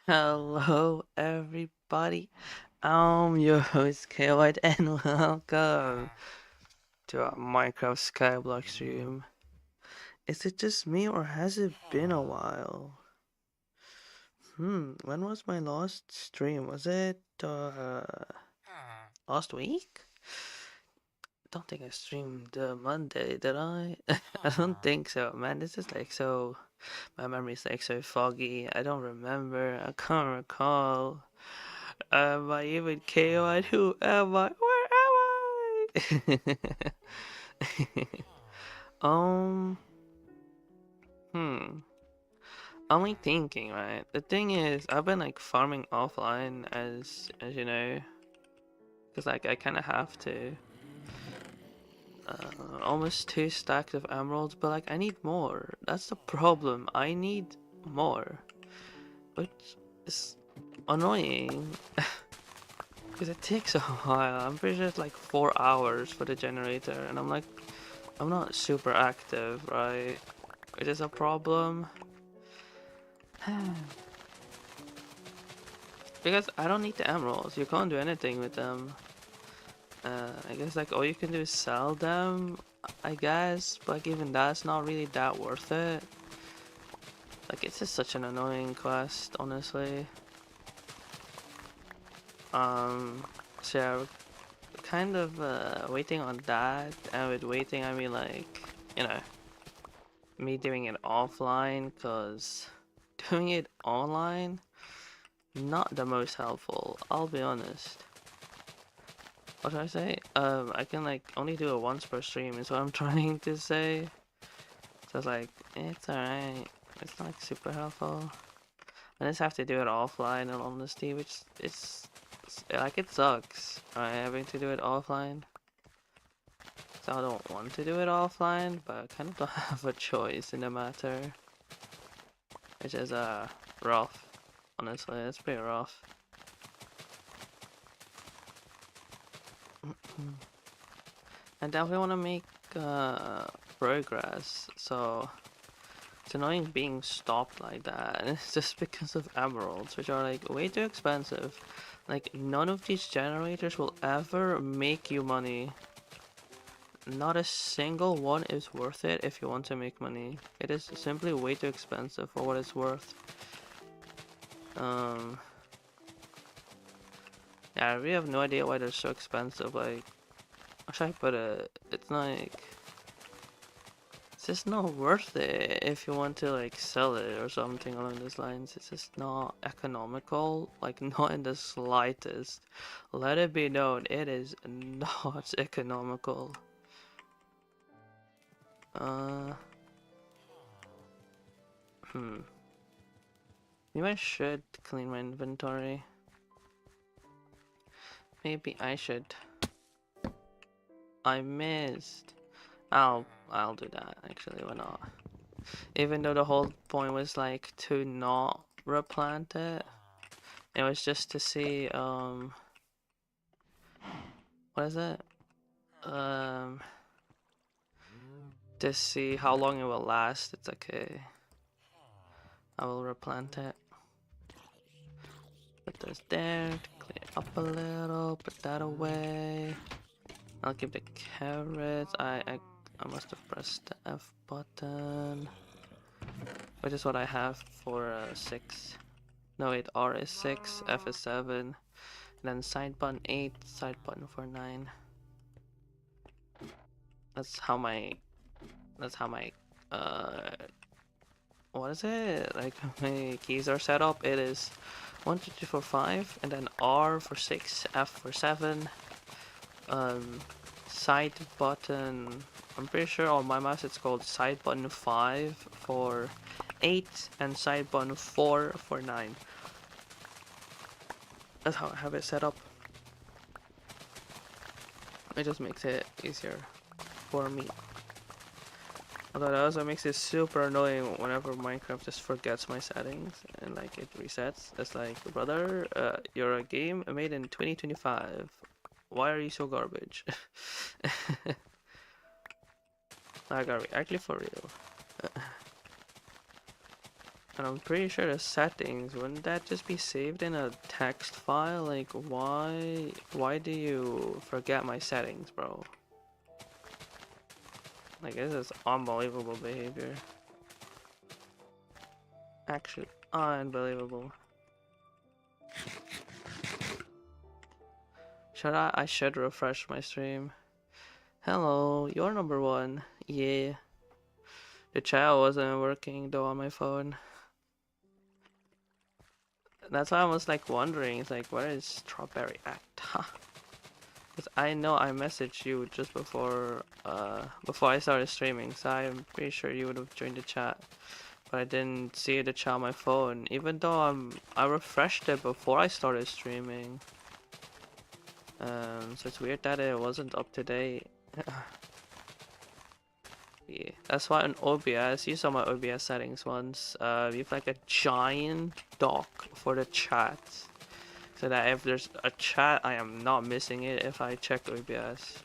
Hello, everybody. I'm your host, KY, and welcome to our Minecraft Skyblock stream. Is it just me, or has it been a while? When was my last stream? Was it last week? Don't think I streamed Monday, did I? I don't think so, man. This is like so. My memory's like so foggy. I don't remember. I can't recall. Am I even KO'd? Who am I? Where am I? um, hmm. Only thinking, right? The thing is, I've been like farming offline, as you know, because like I kind of have to. Almost 2 stacks of emeralds, but like I need more. That's the problem. I need more, which is annoying. Because it takes a while. I'm pretty sure it's like 4 hours for the generator, and I'm not super active, right? Which is a problem. Because I don't need the emeralds. You can't do anything with them. I guess like all you can do is sell them, I guess. But like, even that's not really that worth it. Like it's just such an annoying quest, honestly. So yeah, we're kind of waiting on that, and with waiting I mean like, you know, me doing it offline, cause doing it online not the most helpful, I'll be honest. What should I say? I can like only do it once per stream is what I'm trying to say. So it's like, it's alright. It's not like, super helpful. I just have to do it offline in honesty, which it's like it sucks, right, having to do it offline. So I don't want to do it offline, but I kind of don't have a choice in the matter. Which is rough. Honestly, it's pretty rough. I definitely want to make progress, so it's annoying being stopped like that. And it's just because of emeralds, which are like way too expensive. Like none of these generators will ever make you money. Not a single one is worth it if you want to make money. It is simply way too expensive for what it's worth. Yeah, I really have no idea why they're so expensive. Like, how should I put it? It's like, it's just not worth it if you want to like sell it or something along those lines. It's just not economical, like not in the slightest. Let it be known, it is not economical. Uh, hmm. Maybe I should clean my inventory. Maybe I should. I missed. I'll do that actually, why not? Even though the whole point was like to not replant it. It was just to see what is it? Um to see how long it will last. It's okay. I will replant it. Put this there to clear up a little, put that away. I'll keep the carrots. I must have pressed the F button. Which is what I have for 6. No wait, R is 6, F is 7. Then side button 8, side button for 9. That's how my uh what is it? Like my keys are set up. It is 1, 2, 3, 4, 5, and then R for 6, F for 7. Side button. I'm pretty sure on my mouse it's called side button 5 for 8 and side button 4 for 9. That's how I have it set up. It just makes it easier for me. Although that also makes it super annoying whenever Minecraft just forgets my settings and like it resets. It's like, brother, you're a game made in 2025. Why are you so garbage? Like, are we actually for real? And I'm pretty sure the settings, wouldn't that just be saved in a text file? Like, why do you forget my settings, bro? Like, this is unbelievable behavior. Actually, unbelievable. I should refresh my stream. Hello, you're number one. Yeah. The chat wasn't working though on my phone. That's why I was like wondering, it's like, where is Strawberry at? Because I know I messaged you just before I started streaming, so I'm pretty sure you would have joined the chat. But I didn't see the chat on my phone, even though I refreshed it before I started streaming. So it's weird that it wasn't up to date. Yeah, that's why on OBS, you saw my OBS settings once. You have like a giant dock for the chat, so that if there's a chat, I am not missing it if I check OBS.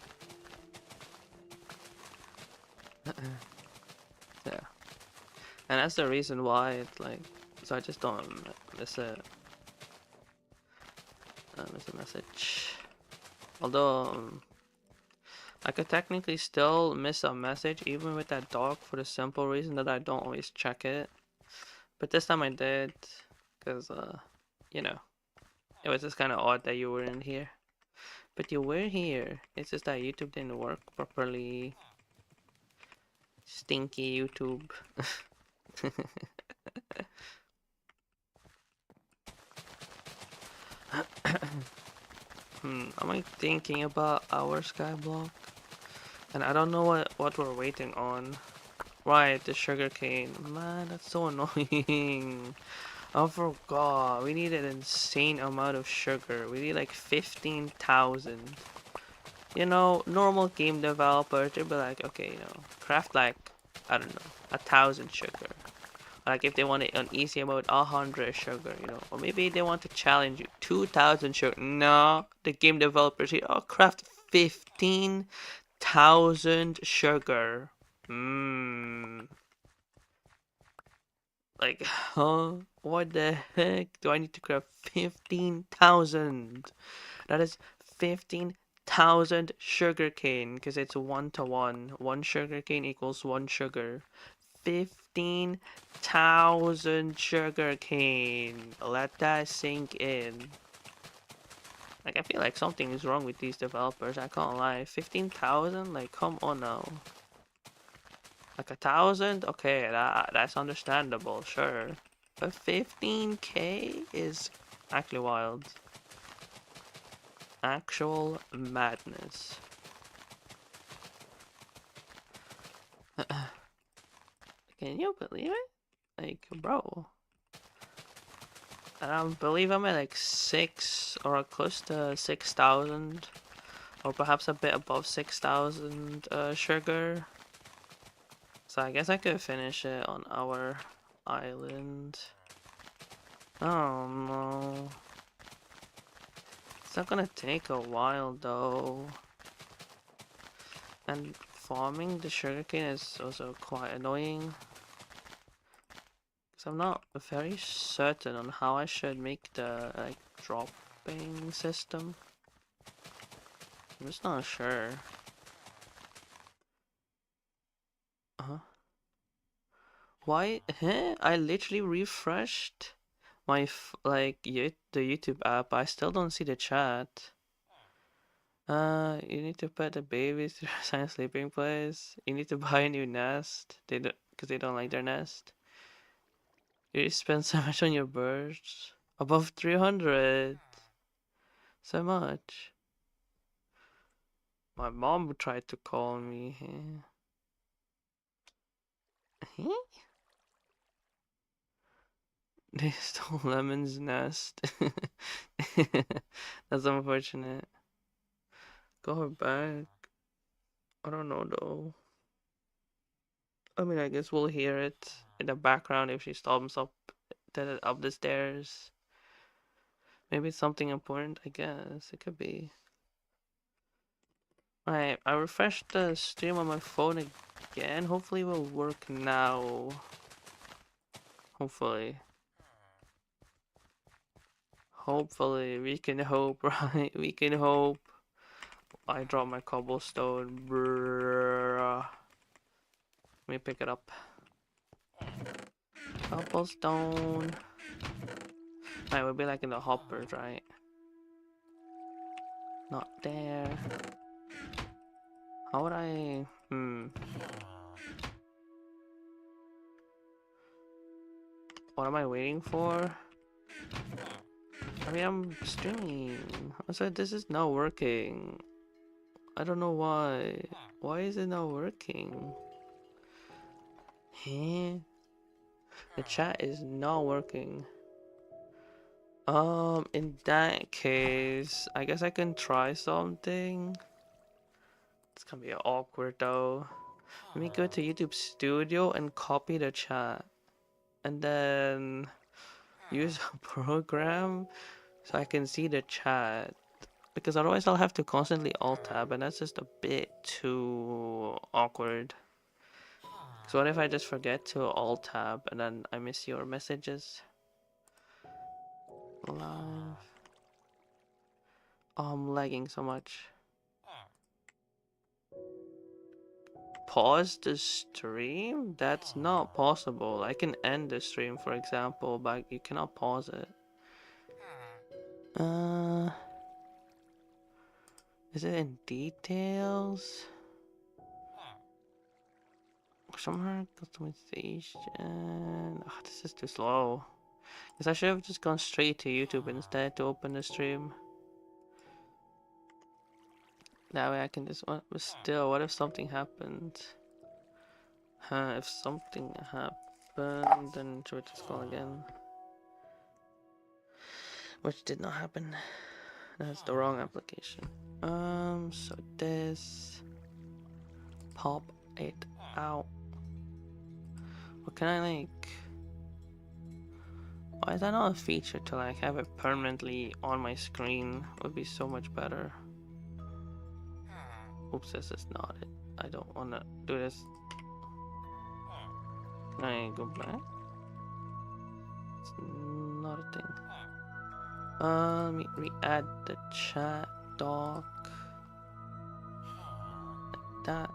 Yeah, and that's the reason why it's like, so I just don't miss it. Miss a message. Although I could technically still miss a message even with that dock for the simple reason that I don't always check it. But this time I did, because you know, it was just kind of odd that you weren't here. But you were here. It's just that YouTube didn't work properly. Stinky YouTube. I'm like thinking about our Skyblock, and I don't know what we're waiting on. Right, the sugarcane. Man, that's so annoying. I forgot. We need an insane amount of sugar. We need like 15,000. You know, normal game developers, they'll be like, okay, you know, craft like, I don't know, 1,000 sugar. Like if they want it on easy mode, 100 sugar, you know. Or maybe they want to challenge you, 2,000 sugar. No, the game developers say, oh, craft 15,000 sugar. Like, huh? What the heck? Do I need to craft 15,000? That is 15,000 sugarcane, because it's 1 to 1. 1 sugarcane equals 1 sugar. 15,000 sugarcane. Let that sink in. Like, I feel like something is wrong with these developers. I can't lie. 15,000? Like, come on now. Like 1,000? Okay, that's understandable, sure. But 15k is actually wild. Actual madness. Can you believe it? Like, bro. I believe I'm at like 6 or close to 6,000. Or perhaps a bit above 6,000 sugar. So I guess I could finish it on our island. Oh no. It's not gonna take a while though. And farming the sugarcane is also quite annoying. Because I'm not very certain on how I should make the like dropping system. I'm just not sure. Why? Huh? I literally refreshed my the YouTube app. I still don't see the chat. You need to put the babies to assigned sleeping place. You need to buy a new nest. Because they don't like their nest. You spend so much on your birds. Above 300. So much. My mom tried to call me. They stole Lemon's nest. That's unfortunate. Go back. I don't know though. I mean, I guess we'll hear it in the background if she storms up the stairs. Maybe it's something important, I guess. It could be. Alright, I refreshed the stream on my phone again. Hopefully it will work now. Hopefully. Hopefully, we can hope, right? We can hope. I dropped my cobblestone. Bruh. Let me pick it up. Cobblestone. It would be like in the hoppers, right? Not there. How would I... What am I waiting for? I mean, I'm streaming. Also, this is not working. I don't know why. Why is it not working? Huh? The chat is not working. In that case, I guess I can try something. It's gonna be awkward though. Let me go to YouTube Studio and copy the chat. And then use a program so I can see the chat. Because otherwise I'll have to constantly alt tab and that's just a bit too awkward. So what if I just forget to alt tab and then I miss your messages? Live. Oh, I'm lagging so much. Pause the stream? That's not possible. I can end the stream, for example, but you cannot pause it. Is it in details? Somewhere customization. Oh, this is too slow. Guess I should have just gone straight to YouTube instead to open the stream. That way I can just. But still, what if something happened? If something happened, then should we just call again? Which did not happen. That's the wrong application. So this. Pop it out. What can I like? Why is that not a feature to like have it permanently on my screen? Would be so much better. Oops, this is not it. I don't wanna do this. Can I go back? It's not a thing. Let me re-add the chat doc. Like that.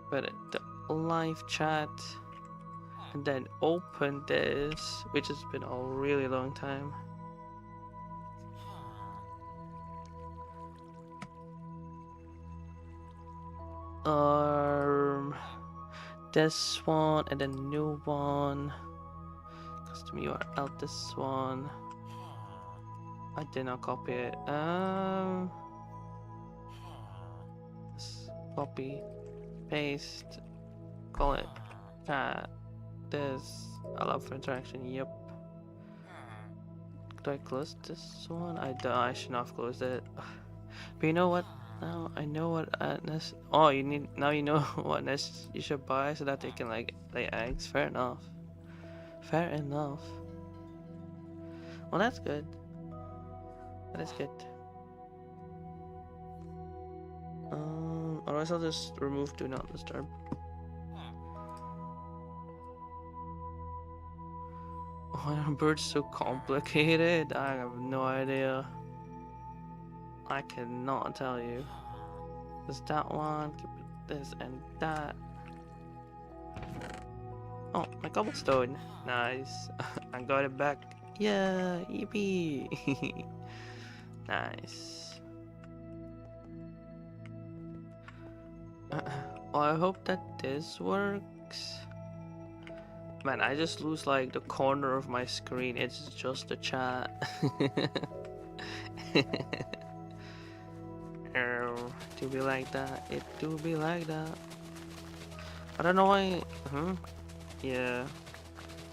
But the live chat. And then open this, which has been a really long time. This one and then new one. Custom URL, this one. I did not copy it. Copy, paste, call it cat. This allow for interaction. Yep. Do I close this one? I should not have closed it. But you know what? Now I know what nest. Oh, you need now. You know what nest you should buy so that they can like lay eggs. Fair enough. Fair enough. Well, that's good. That is good. Otherwise I'll just remove do not disturb. Why are birds so complicated? I have no idea. I cannot tell you. There's that one, keep this and that. Oh, my cobblestone. Nice. I got it back. Yeah, yippee. Nice. Well, I hope that this works. Man, I just lose like the corner of my screen. It's just the chat. Do be like that. It do be like that. I don't know why. Yeah.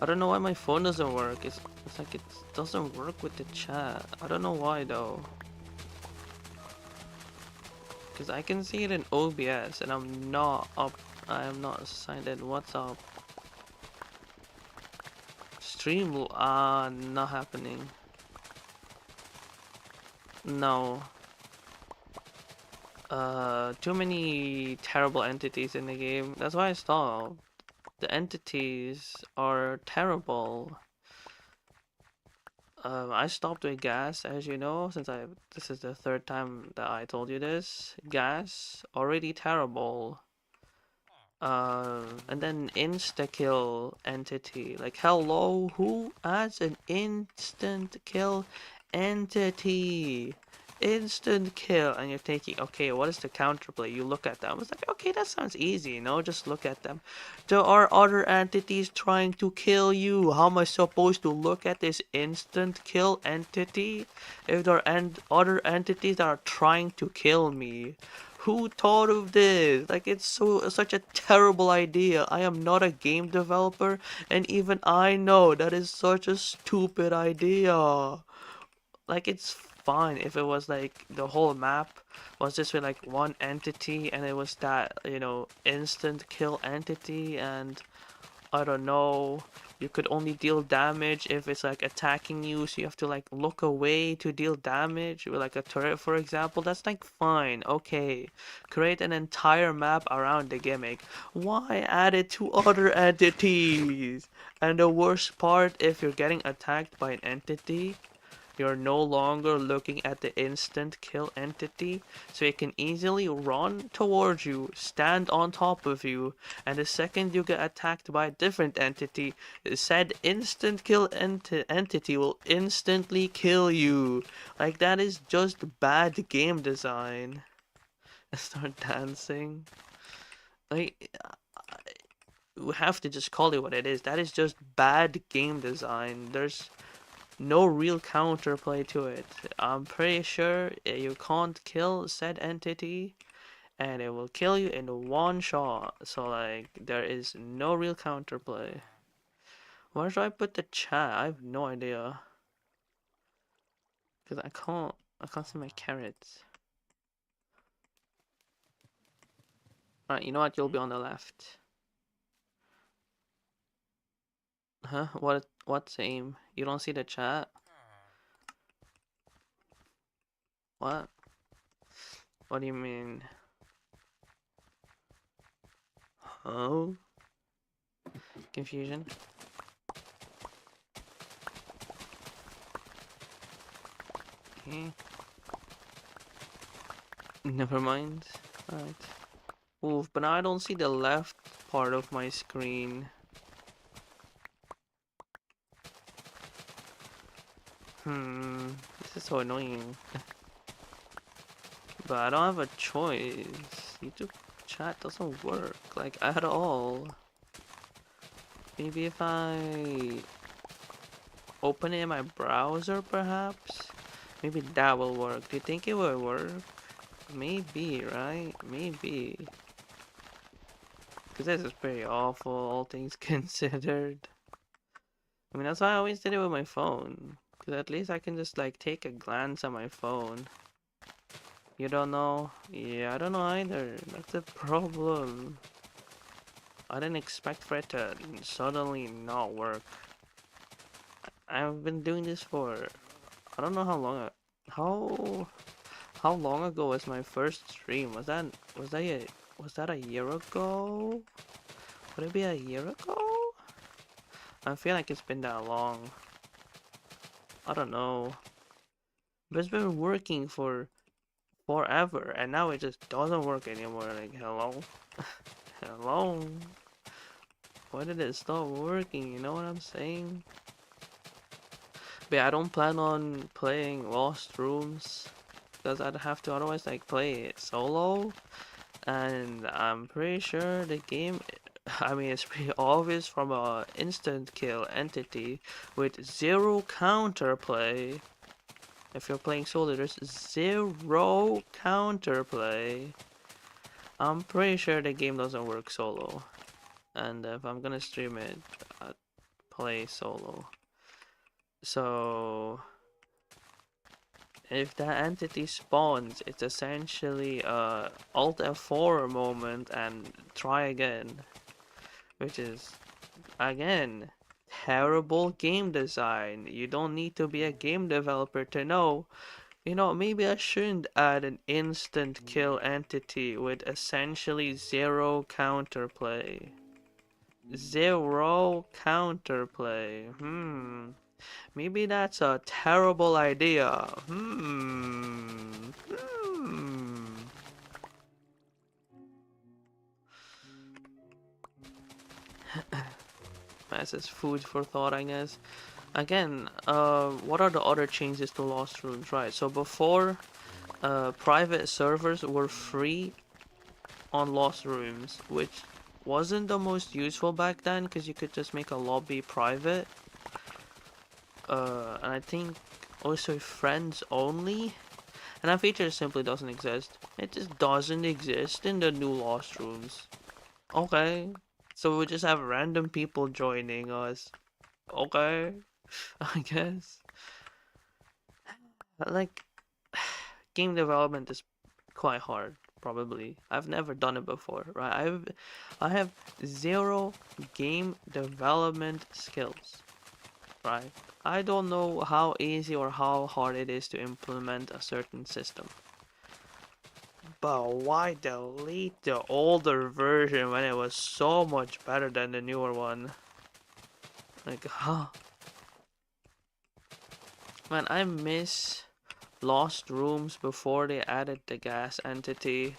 I don't know why my phone doesn't work. It's like it doesn't work with the chat. I don't know why though. Because I can see it in OBS and I'm not up. I am not signed in. What's up? Stream not happening. No. Too many terrible entities in the game. That's why I stopped. The entities are terrible. I stopped with gas, as you know, since this is the third time that I told you this. Gas, already terrible. And then insta kill entity. Like, hello, who adds an instant kill entity? Instant kill, and you're taking, okay, what is the counterplay? You look at them. It's like, okay, that sounds easy, you know, just look at them. There are other entities trying to kill you. How am I supposed to look at this instant kill entity if there are other entities that are trying to kill me? Who thought of this? Like, it's such a terrible idea. I am not a game developer, and even I know that is such a stupid idea. Like, it's fine if it was like the whole map was just with like one entity and it was that, you know, instant kill entity, and I don't know, you could only deal damage if it's like attacking you, so you have to like look away to deal damage with like a turret, for example. That's like fine, okay. Create an entire map around the gimmick. Why add it to other entities? And the worst part, if you're getting attacked by an entity, you're no longer looking at the instant kill entity, so it can easily run towards you, stand on top of you, and the second you get attacked by a different entity, said instant kill entity will instantly kill you. Like, that is just bad game design. Start dancing. Like, we have to just call it what it is. That is just bad game design. There's no real counterplay to it. I'm pretty sure you can't kill said entity and it will kill you in one shot. So like, there is no real counterplay. Where should I put the chat? I have no idea. Because I can't see my carrots. Alright, you know what? You'll be on the left. Huh? What's aim? You don't see the chat? What? What do you mean? Oh? Confusion? Okay. Never mind. Alright. Oof, but now I don't see the left part of my screen. This is so annoying. But I don't have a choice. YouTube chat doesn't work, like, at all. Maybe if I open it in my browser, perhaps? Maybe that will work. Do you think it will work? Maybe, right? Maybe. Because this is pretty awful, all things considered. I mean, that's why I always did it with my phone. Because at least I can just, like, take a glance at my phone. You don't know? Yeah, I don't know either. That's the problem. I didn't expect for it to suddenly not work. I've been doing this for... I don't know how long... How long ago was my first stream? Was that a year ago? Would it be a year ago? I feel like it's been that long. I don't know. But it's been working for forever, and now it just doesn't work anymore. Like, hello? Hello? Why did it stop working? You know what I'm saying? But yeah, I don't plan on playing Lost Rooms, because I'd have to otherwise like play it solo, and I'm pretty sure the game, I mean, it's pretty obvious from a instant kill entity with zero counterplay. If you're playing solo, there's zero counterplay. I'm pretty sure the game doesn't work solo, and if I'm gonna stream it, I'd play solo. So if that entity spawns, it's essentially a Alt F4 moment and try again, which is, again, terrible game design. You don't need to be a game developer to know. You know, maybe I shouldn't add an instant kill entity with essentially zero counterplay. Zero counterplay. Maybe that's a terrible idea. This is food for thought, I guess. Again, what are the other changes to Lost Rooms, right? So before, private servers were free on Lost Rooms, which wasn't the most useful back then because you could just make a lobby private. And I think also friends only. And that feature simply doesn't exist. It just doesn't exist in the new Lost Rooms. Okay. So we just have random people joining us. Okay. I guess. Like, game development is quite hard, probably. I've never done it before, right? I have zero game development skills, right? I don't know how easy or how hard it is to implement a certain system. But why delete the older version when it was so much better than the newer one? Like, huh? Man, I miss Lost Rooms before they added the gas entity.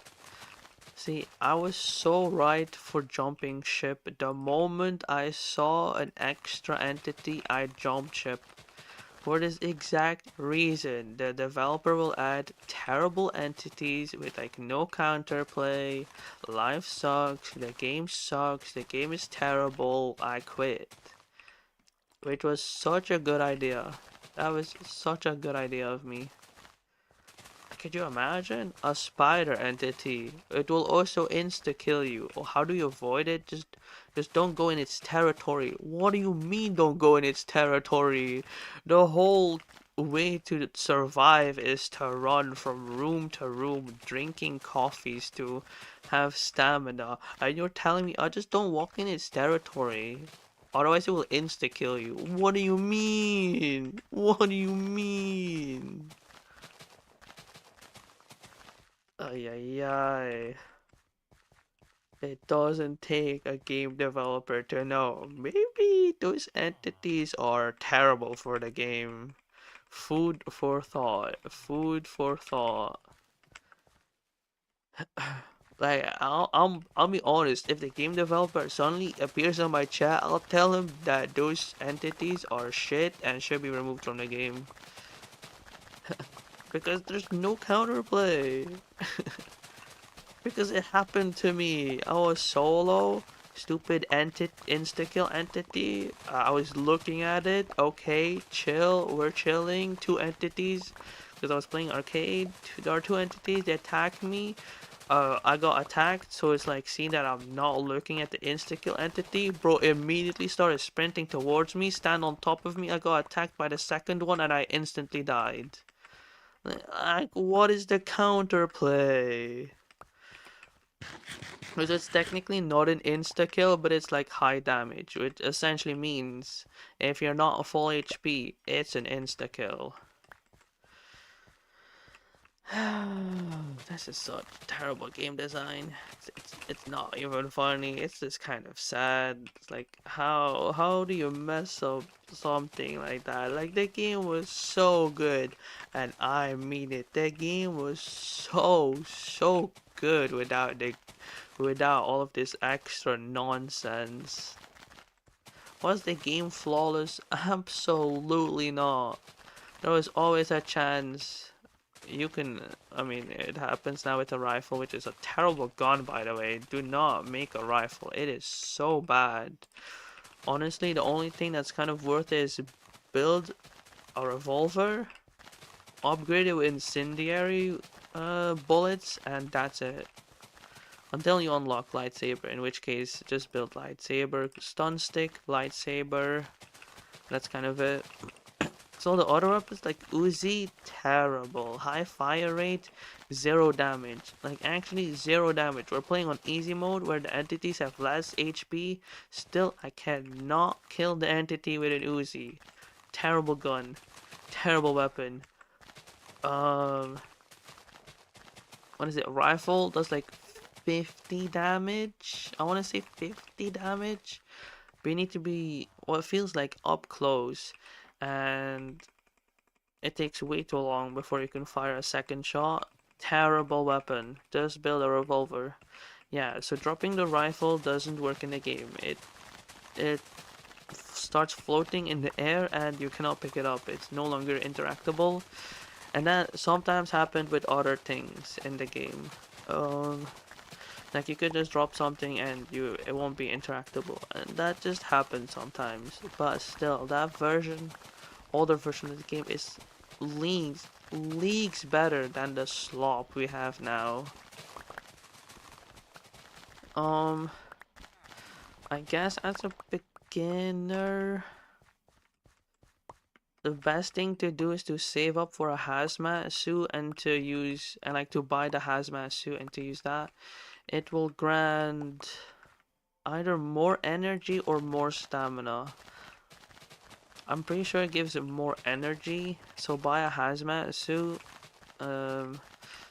See, I was so right for jumping ship. The moment I saw an extra entity, I jumped ship. For this exact reason, the developer will add terrible entities with like no counterplay, life sucks, the game is terrible, I quit. Which was such a good idea. That was such a good idea of me. Could you imagine? A spider entity. It will also insta-kill you. Or how do you avoid it? Just don't go in its territory. What do you mean don't go in its territory? The whole way to survive is to run from room to room, drinking coffees to have stamina. And you're telling me I just don't walk in its territory. Otherwise it will insta-kill you. What do you mean? What do you mean? Ay, ay, ay. It doesn't take a game developer to know. Maybe those entities are terrible for the game. Food for thought. Food for thought. Like, I'll be honest. If the game developer suddenly appears on my chat, I'll tell him that those entities are shit and should be removed from the game. Because there's no counterplay. Because it happened to me. I was solo, stupid insta-kill entity. I was looking at it. Okay, chill. We're chilling. Two entities. Because I was playing arcade. There are two entities. They attacked me. I got attacked. So it's like seeing that I'm not looking at the insta-kill entity. Bro immediately started sprinting towards me. Stand on top of me. I got attacked by the second one and I instantly died. Like, what is the counterplay? Because it's technically not an insta-kill, but it's like high damage, which essentially means if you're not a full HP, it's an insta-kill. This is such terrible game design. It's not even funny. It's just kind of sad. It's like how do you mess up something like that? Like the game was so good, and I mean it. The game was so good without all of this extra nonsense. Was the game flawless? Absolutely not. There was always a chance. You can, I mean, it happens now with a rifle, which is a terrible gun, by the way. Do not make a rifle. It is so bad. Honestly, the only thing that's kind of worth it is build a revolver, upgrade it with incendiary bullets, and that's it. Until you unlock lightsaber, in which case just build lightsaber, stun stick, lightsaber. That's kind of it. So the other weapons like Uzi, terrible. High fire rate, zero damage. Like actually zero damage. We're playing on easy mode where the entities have less HP. Still, I cannot kill the entity with an Uzi. Terrible gun. Terrible weapon. What is it? A rifle does like 50 damage. I want to say 50 damage. but you need to be what feels like up close, and it takes way too long before you can fire a second shot. Terrible weapon. Just build a revolver. Yeah, so dropping the rifle doesn't work in the game. It starts floating in the air and you cannot pick it up. It's no longer interactable. And that sometimes happened with other things in the game. Like you could just drop something and it won't be interactable, and that just happens sometimes. But still, that version, older version of the game is leagues better than the slop we have now. Um, I guess as a beginner, the best thing to do is to save up for a hazmat suit and to buy the hazmat suit and to use that. It will grant either more energy or more stamina. I'm pretty sure it gives it more energy, so buy a hazmat suit, um,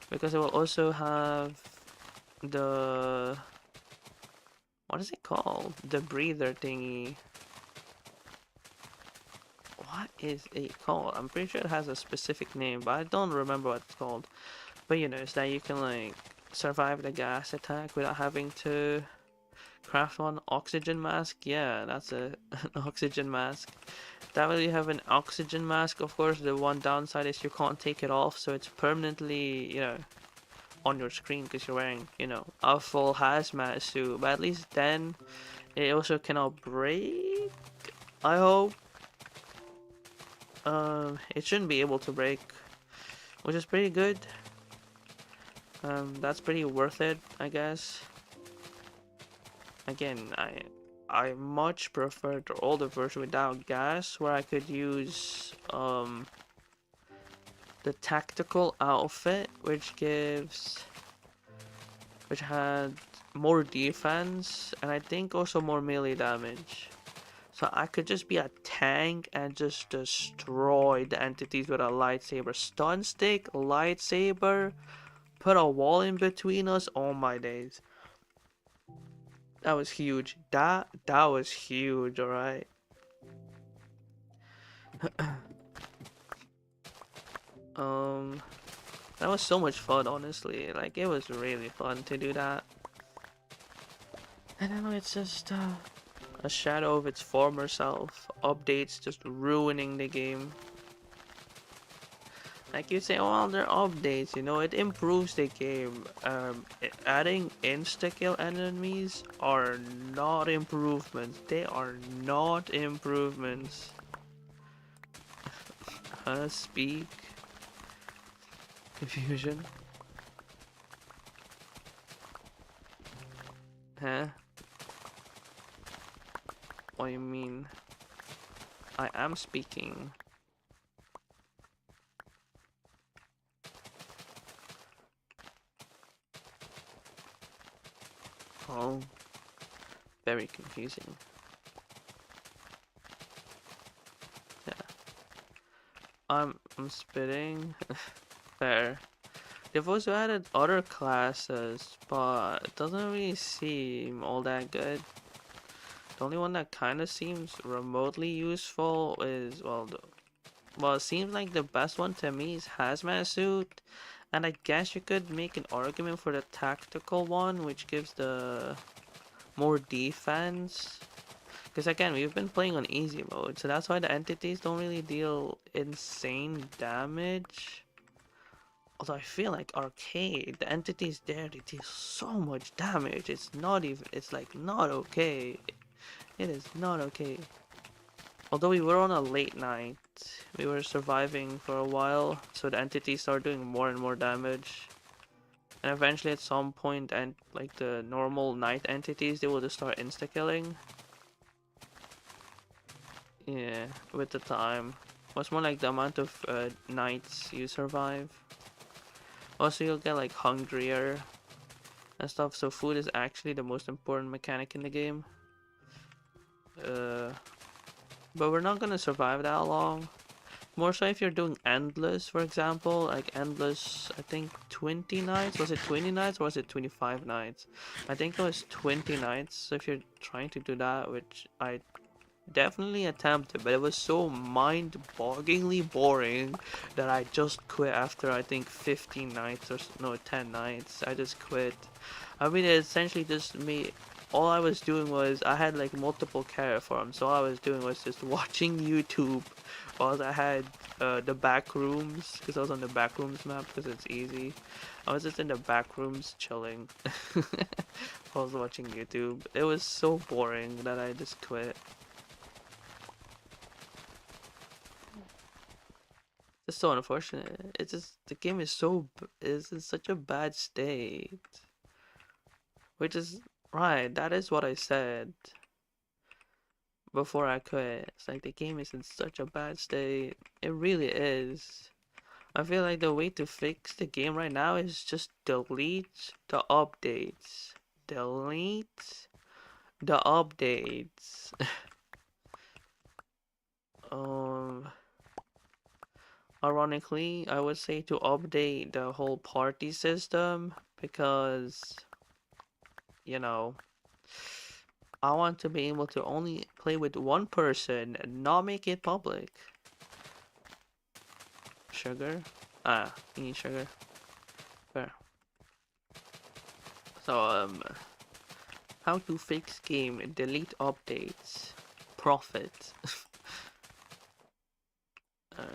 because it will also have the, what is it called? The breather thingy. What is it called? I'm pretty sure it has a specific name, but I don't remember what it's called. But you know, it's that you can like survive the gas attack without having to craft one. Oxygen mask. Yeah, that's an oxygen mask. That way you have an oxygen mask. Of course, the one downside is you can't take it off, so it's permanently, on your screen because you're wearing, a full hazmat suit. But at least then, it also cannot break. I hope. It shouldn't be able to break, which is pretty good. That's pretty worth it, I guess. Again, I much prefer the older version without gas, where I could use the tactical outfit, which had more defense and I think also more melee damage. So I could just be a tank and just destroy the entities with a lightsaber. Stun stick, lightsaber, put a wall in between us. Oh my days. That was huge. That was huge, alright. That was so much fun, honestly. Like, it was really fun to do that. And now it's just a shadow of its former self. Updates just ruining the game. Like you say, well, they're updates, it improves the game. Adding insta-kill enemies are not improvements. They are not improvements. Speak. Confusion. Huh? What do you mean? I am speaking. Oh. Very confusing. Yeah. I'm spitting. Fair. They've also added other classes, but it doesn't really seem all that good. The only one that kind of seems remotely useful is, well, it seems like the best one to me is Hazmat Suit. And I guess you could make an argument for the tactical one, which gives the more defense. Because again, we've been playing on easy mode, so that's why the entities don't really deal insane damage. Although I feel like arcade, the entities there, they deal so much damage. It's like not okay. It is not okay. Although we were on a late night, we were surviving for a while, so the entities start doing more and more damage. And eventually at some point, and like the normal night entities, they will just start insta-killing. Yeah, with the time. What's more like the amount of nights you survive. Also, you'll get like hungrier and stuff, so food is actually the most important mechanic in the game. But we're not gonna survive that long. More so if you're doing endless, for example, like endless, I think 20 nights. Was it 20 nights or was it 25 nights? I think it was 20 nights. So if you're trying to do that, which I definitely attempted, but it was so mind-bogglingly boring that I just quit after I think 15 nights or no 10 nights. I just quit. I mean, it essentially just me. All I was doing was I had like multiple care farms, so all I was doing was just watching YouTube while I had the back rooms, because I was on the back rooms map because it's easy. I was just in the back rooms chilling. I was watching YouTube. It was so boring that I just quit. It's so unfortunate. It's just the game is is in such a bad state. Which is right, that is what I said before I quit. It's like the game is in such a bad state. It really is. I feel like the way to fix the game right now is just delete the updates. Delete the updates. um Ironically, I would say to update the whole party system because, you know, I want to be able to only play with one person and not make it public. Sugar? Ah, you need sugar. Fair. So, how to fix game, delete updates, profit. uh,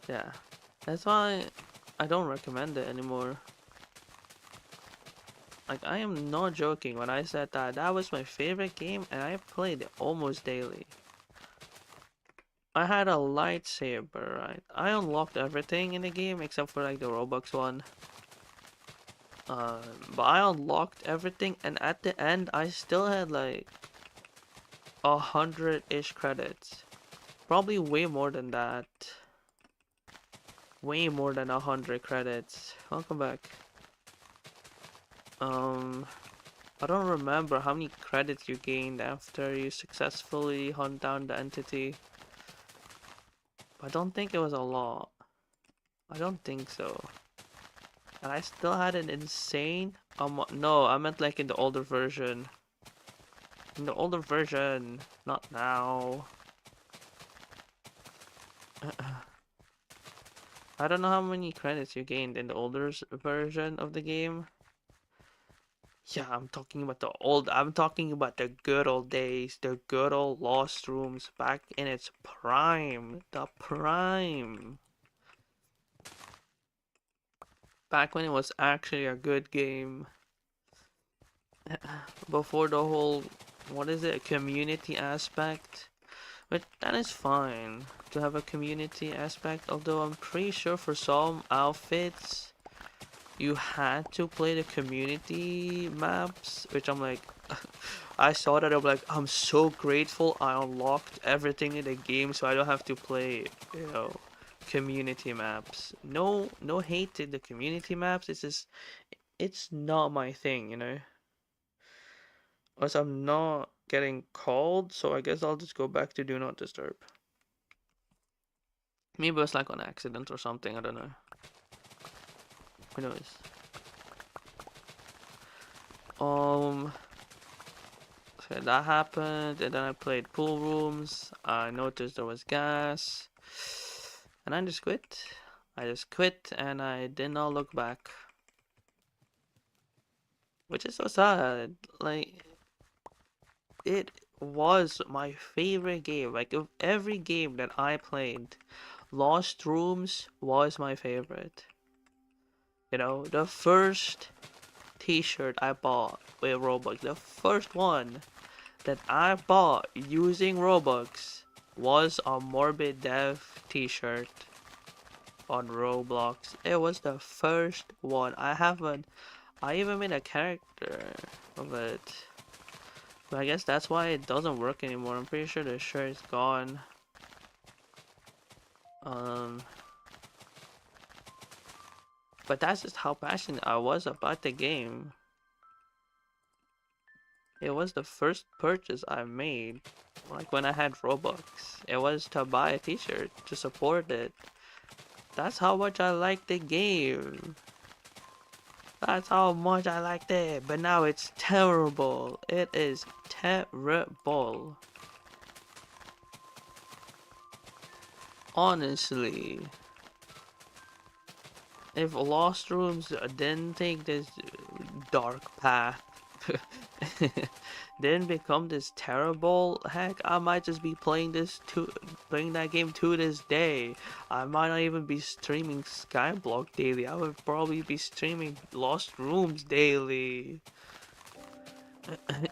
yeah. That's why I don't recommend it anymore. Like, I am not joking when I said that that was my favorite game and I played it almost daily. I had a lightsaber, right? I unlocked everything in the game except for like the Robux one. But I unlocked everything and at the end I still had like 100-ish credits. Probably way more than that. Way more than 100 credits. Welcome back. I don't remember how many credits you gained after you successfully hunt down the entity. I don't think it was a lot. I don't think so. And I still had an insane no, I meant like in the older version. In the older version, not now. I don't know how many credits you gained in the older version of the game. Yeah, I'm talking about the good old days, the good old Lost Rooms back in its prime, the prime. Back when it was actually a good game. Before the whole, what is it, community aspect? But that is fine to have a community aspect, although I'm pretty sure for some outfits you had to play the community maps, which I'm like, I saw that, I'm like, I'm so grateful I unlocked everything in the game so I don't have to play, you know, community maps. No hate to the community maps, it's just, it's not my thing, you know? Plus I'm not getting called, so I guess I'll just go back to Do Not Disturb. Maybe it was like on accident or something, I don't know. Who knows? So that happened, and then I played pool rooms. I noticed there was gas, and I just quit. I just quit, and I did not look back. Which is so sad. Like, it was my favorite game. Like, of every game that I played, Lost Rooms was my favorite. You know, the first t-shirt I bought with Robux, the first one that I bought using Robux was a Morbid Dev t-shirt on Roblox. It was the first one. I even made a character of it. But I guess that's why it doesn't work anymore. I'm pretty sure the shirt is gone. But that's just how passionate I was about the game. It was the first purchase I made, like when I had Robux. It was to buy a t-shirt to support it. That's how much I like the game. That's how much I liked it. But now it's terrible. It is terrible. Honestly. If Lost Rooms didn't take this dark path, didn't become this terrible, heck, I might just be playing that game to this day. I might not even be streaming Skyblock daily. I would probably be streaming Lost Rooms daily.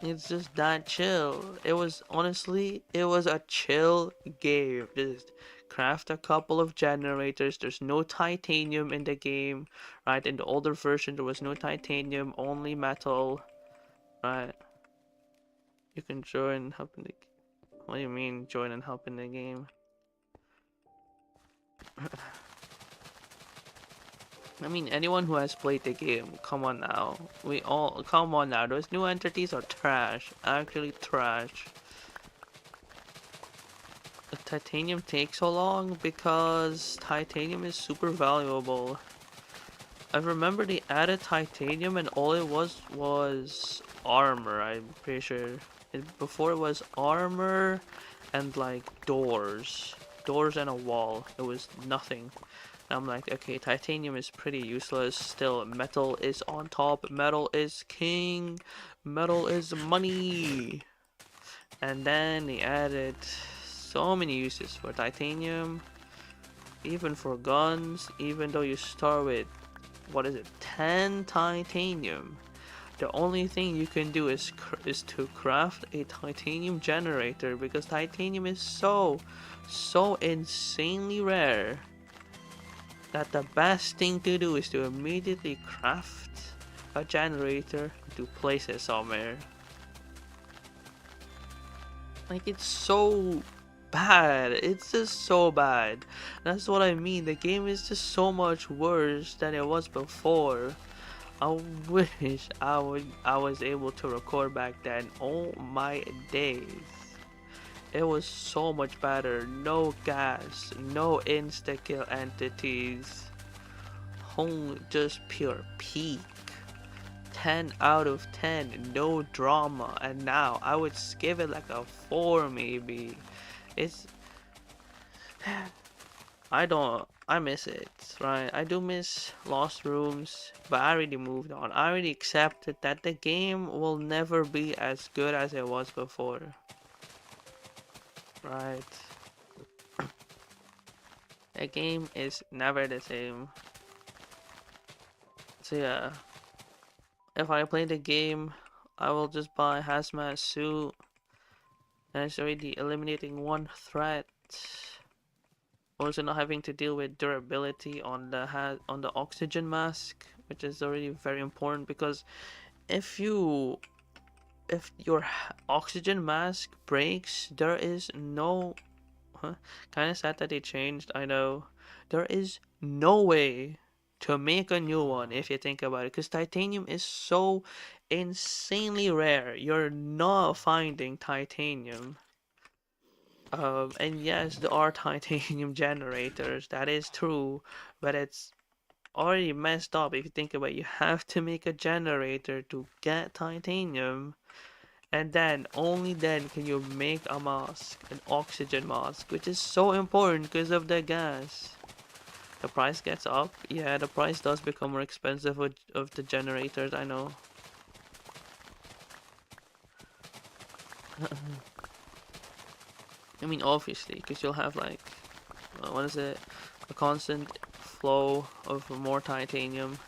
It's just that chill. It was honestly, it was a chill game. Just craft a couple of generators. There's no titanium in the game, right? In the older version, there was no titanium, only metal, right? You can join, help in the. What do you mean, join and help in the game? I mean, anyone who has played the game, come on now. Come on now. Those new entities are trash. Actually trash. The titanium takes so long because titanium is super valuable. I remember they added titanium and all it was armor, I'm pretty sure. Before it was armor and like doors. Doors and a wall. It was nothing. And I'm like, okay, titanium is pretty useless. Still, metal is on top. Metal is king. Metal is money. And then they added so many uses for titanium, even for guns. Even though you start with, what is it, 10 titanium, the only thing you can do is to craft a titanium generator, because titanium is so insanely rare that the best thing to do is to immediately craft a generator to place it somewhere. Like, it's so bad. It's just so bad. That's what I mean. The game is just so much worse than it was before. I wish I was able to record back then. Oh my days. It was so much better. No gas, no insta-kill entities. Just pure peak. 10 out of 10, no drama. And now I would give it like a 4 maybe. It's I miss it, right? I do miss Lost Rooms, but I already moved on. I already accepted that the game will never be as good as it was before, right? The game is never the same. So yeah, if I play the game, I will just buy hazmat suit, and it's already eliminating one threat. Also not having to deal with durability on the oxygen mask, which is already very important, because if your oxygen mask breaks, there is no kind of sad that they changed, I know. There is no way to make a new one if you think about it, because titanium is so insanely rare. You're not finding titanium. And yes, there are titanium generators, that is true, but it's already messed up if you think about it. You have to make a generator to get titanium, and then only then can you make a mask, an oxygen mask, which is so important because of the gas. The price gets up. Yeah, the price does become more expensive of the generators, I know. I mean, obviously, because you'll have like, what is it? A constant flow of more titanium.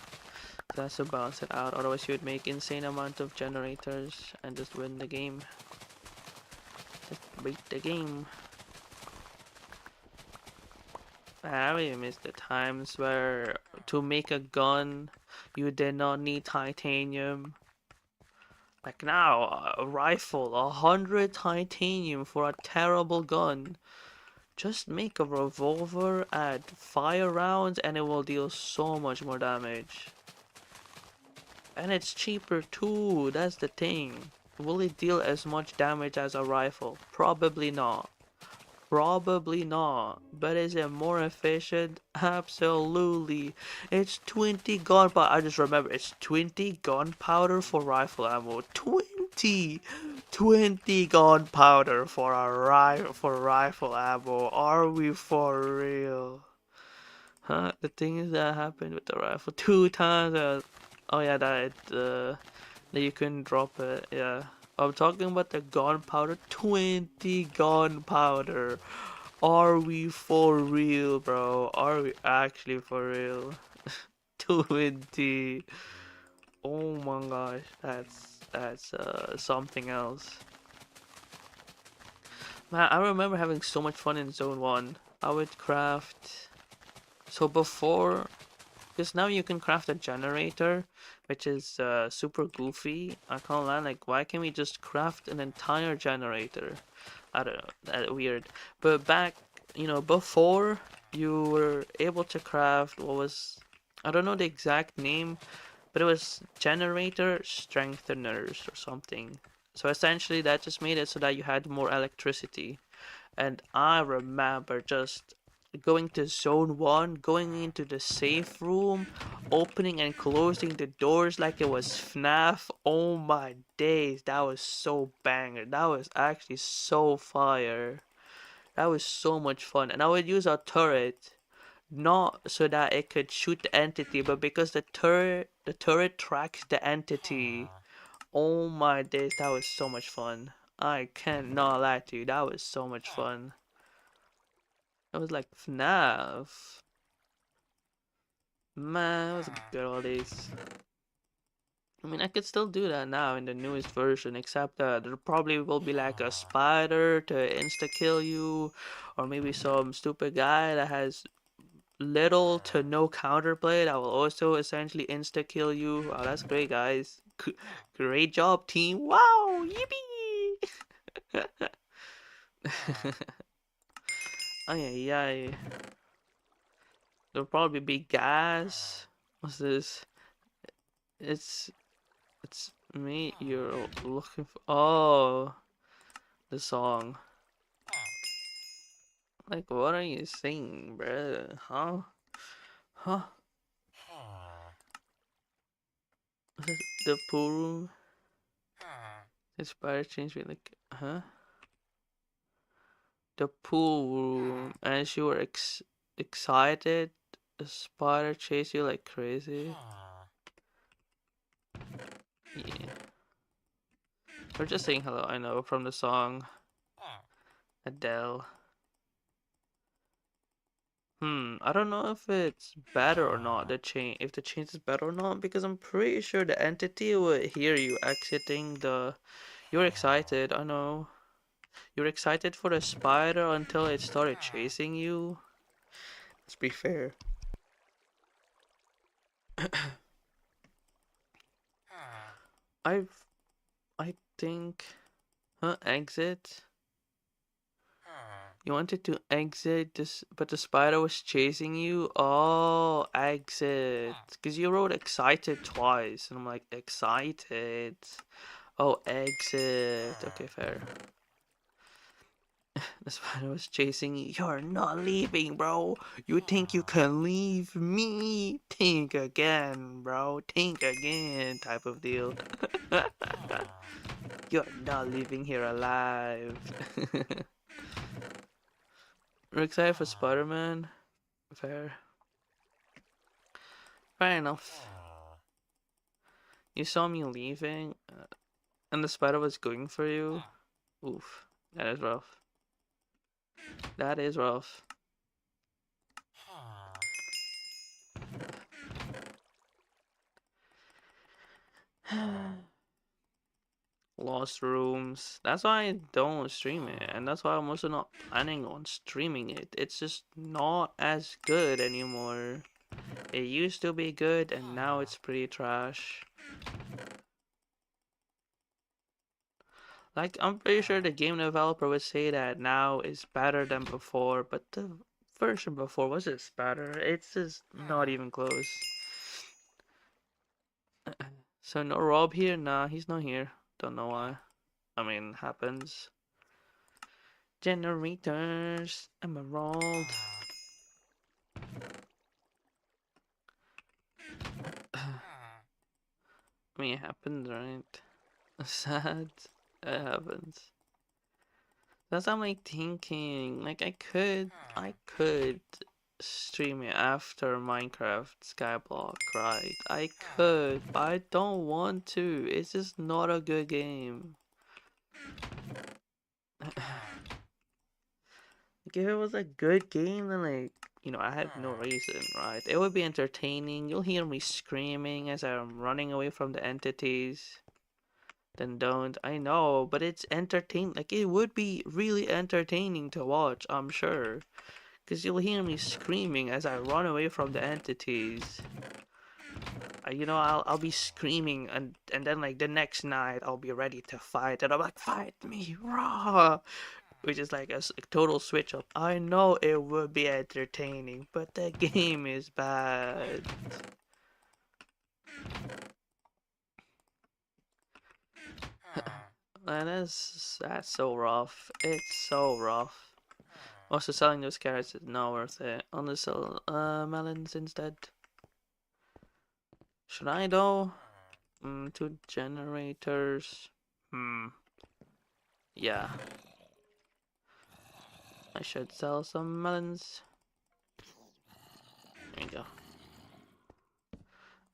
That's to balance it out. Otherwise, you would make insane amount of generators and just win the game. Just beat the game. I really miss the times where to make a gun, you did not need titanium. Like now, a rifle, 100 titanium for a terrible gun. Just make a revolver, add fire rounds, and it will deal so much more damage. And it's cheaper too, that's the thing. Will it deal as much damage as a rifle? Probably not. Probably not. But is it more efficient? Absolutely. It's 20 gunpowder. I just remember it's 20 gunpowder for rifle ammo. 20! 20 gunpowder for rifle ammo. Are we for real? Huh? The thing is that happened with the rifle 2 times. Oh yeah, that you couldn't drop it. Yeah. I'm talking about the gunpowder. 20 gunpowder. Are we for real, bro? Are we actually for real? 20. Oh my gosh, that's something else. Man, I remember having so much fun in Zone 1. I would craft. So before, because now you can craft a generator, which is super goofy. I can't lie, like, why can't we just craft an entire generator? I don't know, that weird. But back, before, you were able to craft what was, I don't know the exact name, but it was generator strengtheners or something. So essentially, that just made it so that you had more electricity. And I remember just going to zone 1, going into the safe room, opening and closing the doors like it was FNAF. Oh my days, that was so banger. That was actually so fire. That was so much fun. And I would use a turret, not so that it could shoot the entity, but because the turret tracks the entity. Oh my days, that was so much fun. I cannot lie to you, that was so much fun. It was like FNAF. Man, it was good old days. I mean, I could still do that now in the newest version, except that there probably will be like a spider to insta-kill you, or maybe some stupid guy that has little to no counterplay that will also essentially insta-kill you. Wow, that's great, guys. Great job, team. Wow, yippee! Ay, ay, ay. There'll probably be gas. What's this? It's it's me you're looking for. Oh, the song. Like, what are you singing, bruh? Huh? Huh? The pool room? The spider changed me like, huh? The pool room. And you were excited. The spider chased you like crazy. Yeah. We're just saying hello, I know, from the song Adele. I don't know if it's better or not, if the change is better or not, because I'm pretty sure the entity would hear you exiting the. You're excited, I know. You're excited for the spider until it started chasing you. Let's be fair. I've, I think, exit. You wanted to exit this, but the spider was chasing you. Oh, exit. Because you wrote excited twice, and I'm like, excited. Oh, exit. Okay, fair. The spider was chasing you. You're not leaving, bro. You think you can leave me? Think again, bro. Think again, type of deal. You're not leaving here alive. We're excited for Spider-Man. Fair. Fair enough. You saw me leaving, and the spider was going for you. Oof. That is rough. That is rough. Lost rooms. That's why I don't stream it, and that's why I'm also not planning on streaming it. It's just not as good anymore. It used to be good, and now it's pretty trash. Like, I'm pretty sure the game developer would say that now is better than before, but the version before was just better. It's just not even close. So no Rob here? Nah, he's not here. Don't know why. I mean, happens. Generators, emerald. I mean, it happens, right? Sad. It happens. That's what I'm like thinking. Like I could stream it after Minecraft Skyblock, right? I could, but I don't want to. It's just not a good game. Like if it was a good game, then like, I have no reason, right? It would be entertaining. You'll hear me screaming as I'm running away from the entities. Then don't. I know, but it's entertaining. Like it would be really entertaining to watch, I'm sure. Because you'll hear me screaming as I run away from the entities. I'll be screaming and then like the next night I'll be ready to fight and I'm like, fight me, raw! Which is like a total switch up. I know it would be entertaining, but the game is bad. And that's so rough. It's so rough. Also, selling those carrots is not worth it. Only sell melons instead. Should I though? Two generators. Yeah. I should sell some melons. There you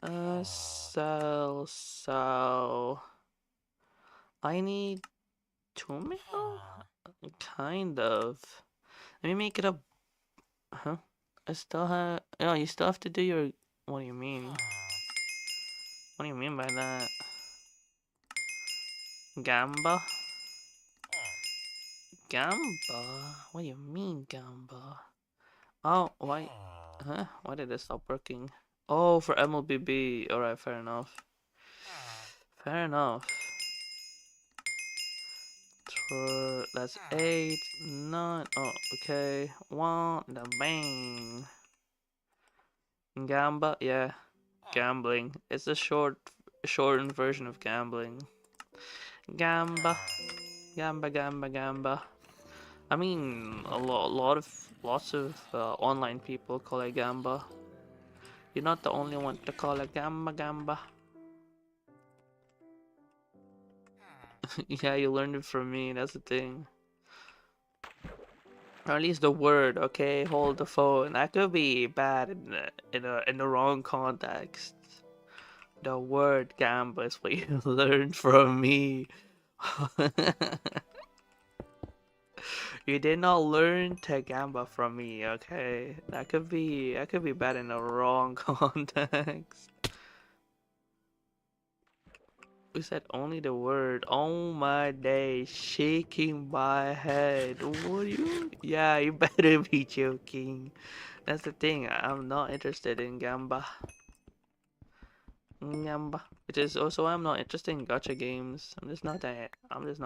go. Sell. I need 2 mil? Kind of. Let me make it up. Huh? I still have. Oh, you still have to do your. What do you mean? What do you mean by that? Gamba? Gamba? What do you mean, Gamba? Oh, why? Huh? Why did it stop working? Oh, for MLBB. Alright, fair enough. Fair enough. That's 8, 9. Oh, okay. 1, the bang. Gamba? Yeah. Gambling. It's a shortened version of gambling. Gamba. Gamba, gamba, gamba. I mean, lots of online people call it gamba. You're not the only one to call it gamba, gamba. Yeah, you learned it from me, that's the thing. Or at least the word, okay? Hold the phone. That could be bad in the wrong context. The word gamba is what you learned from me. You did not learn to gamba from me, okay? That could be bad in the wrong context. We said only the word. Oh my day, shaking my head. What are you? Yeah, you better be joking. That's the thing. I'm not interested in gamba. Gamba. Which is also why I'm not interested in gacha games. I'm just not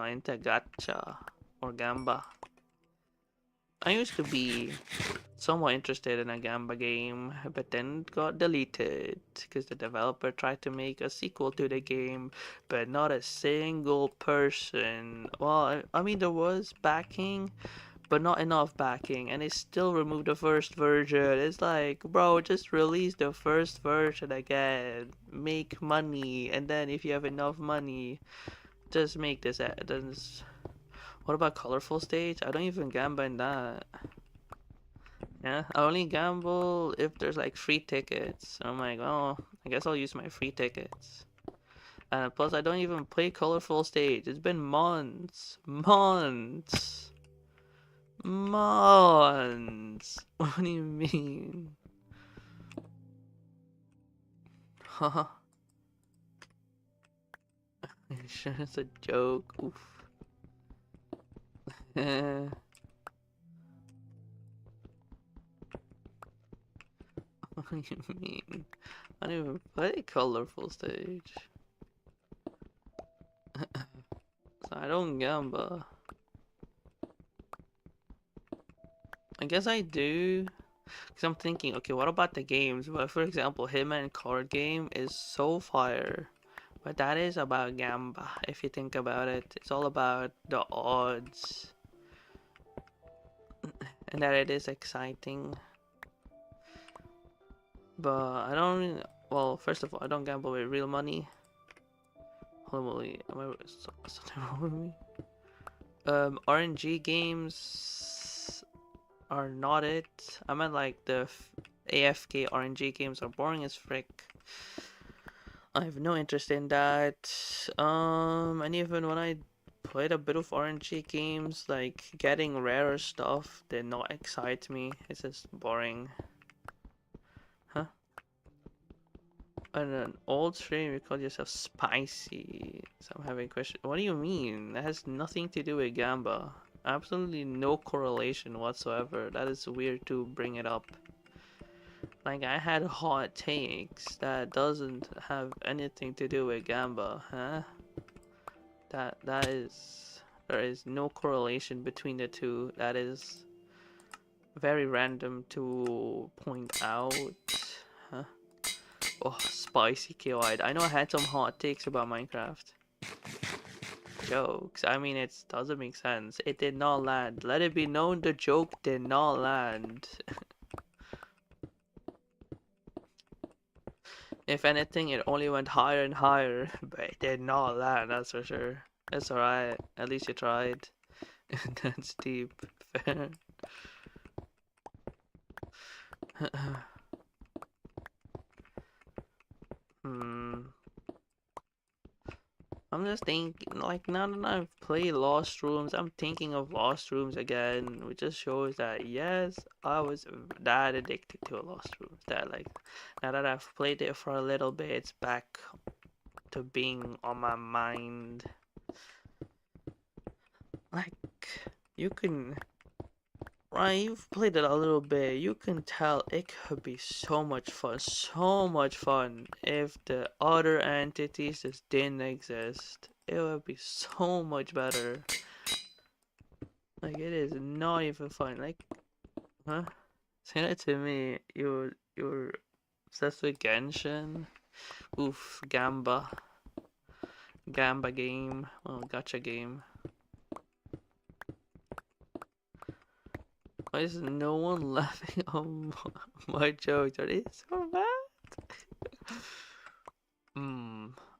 into gacha or gamba. I used to be somewhat interested in a Gamba game, but then it got deleted because the developer tried to make a sequel to the game, but not a single person. Well, I mean, there was backing, but not enough backing, and they still removed the first version. It's like, bro, just release the first version again, make money, and then if you have enough money, just make this. What about colorful stage? I don't even gamble in that. Yeah, I only gamble if there's like free tickets. I'm like, oh, I guess I'll use my free tickets. Plus, I don't even play colorful stage. It's been months, months, months. What do you mean? Haha. Sure, it's a joke. Oof. What do you mean? I don't even play colorful stage. So I don't gamble. I guess I do. Because I'm thinking, okay, what about the games? Well, for example, Hitman card game is so fire. But that is about gamba, if you think about it. It's all about the odds. and that it is exciting. But I don't really, well, first of all, I don't gamble with real money. Holy moly, am I something wrong with me? RNG games are not it. I meant like the AFK RNG games are boring as frick. I have no interest in that. And even when I played a bit of RNG games, like getting rarer stuff did not excite me. It's just boring. Huh? And an old stream, you call yourself spicy. So I'm having a question. What do you mean? That has nothing to do with Gamba. Absolutely no correlation whatsoever. That is weird to bring it up. Like, I had hot takes that doesn't have anything to do with Gamba, huh? That is, there is no correlation between the two. That is very random to point out, huh? Oh, spicy KO'd. I know I had some hot takes about Minecraft. Jokes. I mean, it doesn't make sense. It did not land. Let it be known the joke did not land. If anything, it only went higher and higher, but it did not land, that's for sure. It's alright, at least you tried. That's deep. Fair. I'm just thinking, like, now that I've played Lost Rooms, I'm thinking of Lost Rooms again, which just shows that, yes, I was that addicted to Lost Rooms. That, like, now that I've played it for a little bit, it's back to being on my mind. Like, you can, right, you've played it a little bit, you can tell it could be so much fun if the other entities just didn't exist. It would be so much better. Like, it is not even fun. Like, huh? Say that to me. You're obsessed with Genshin? Oof, Gamba. Gamba game. Well, gacha game. Why is no one laughing on my jokes? Are they so bad?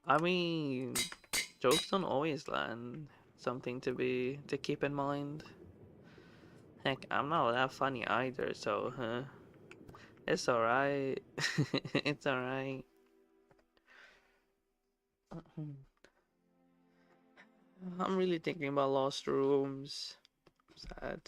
I mean, jokes don't always land. Something to keep in mind. Heck, I'm not that funny either, so it's alright. It's alright. I'm really thinking about Lost Rooms. Sad.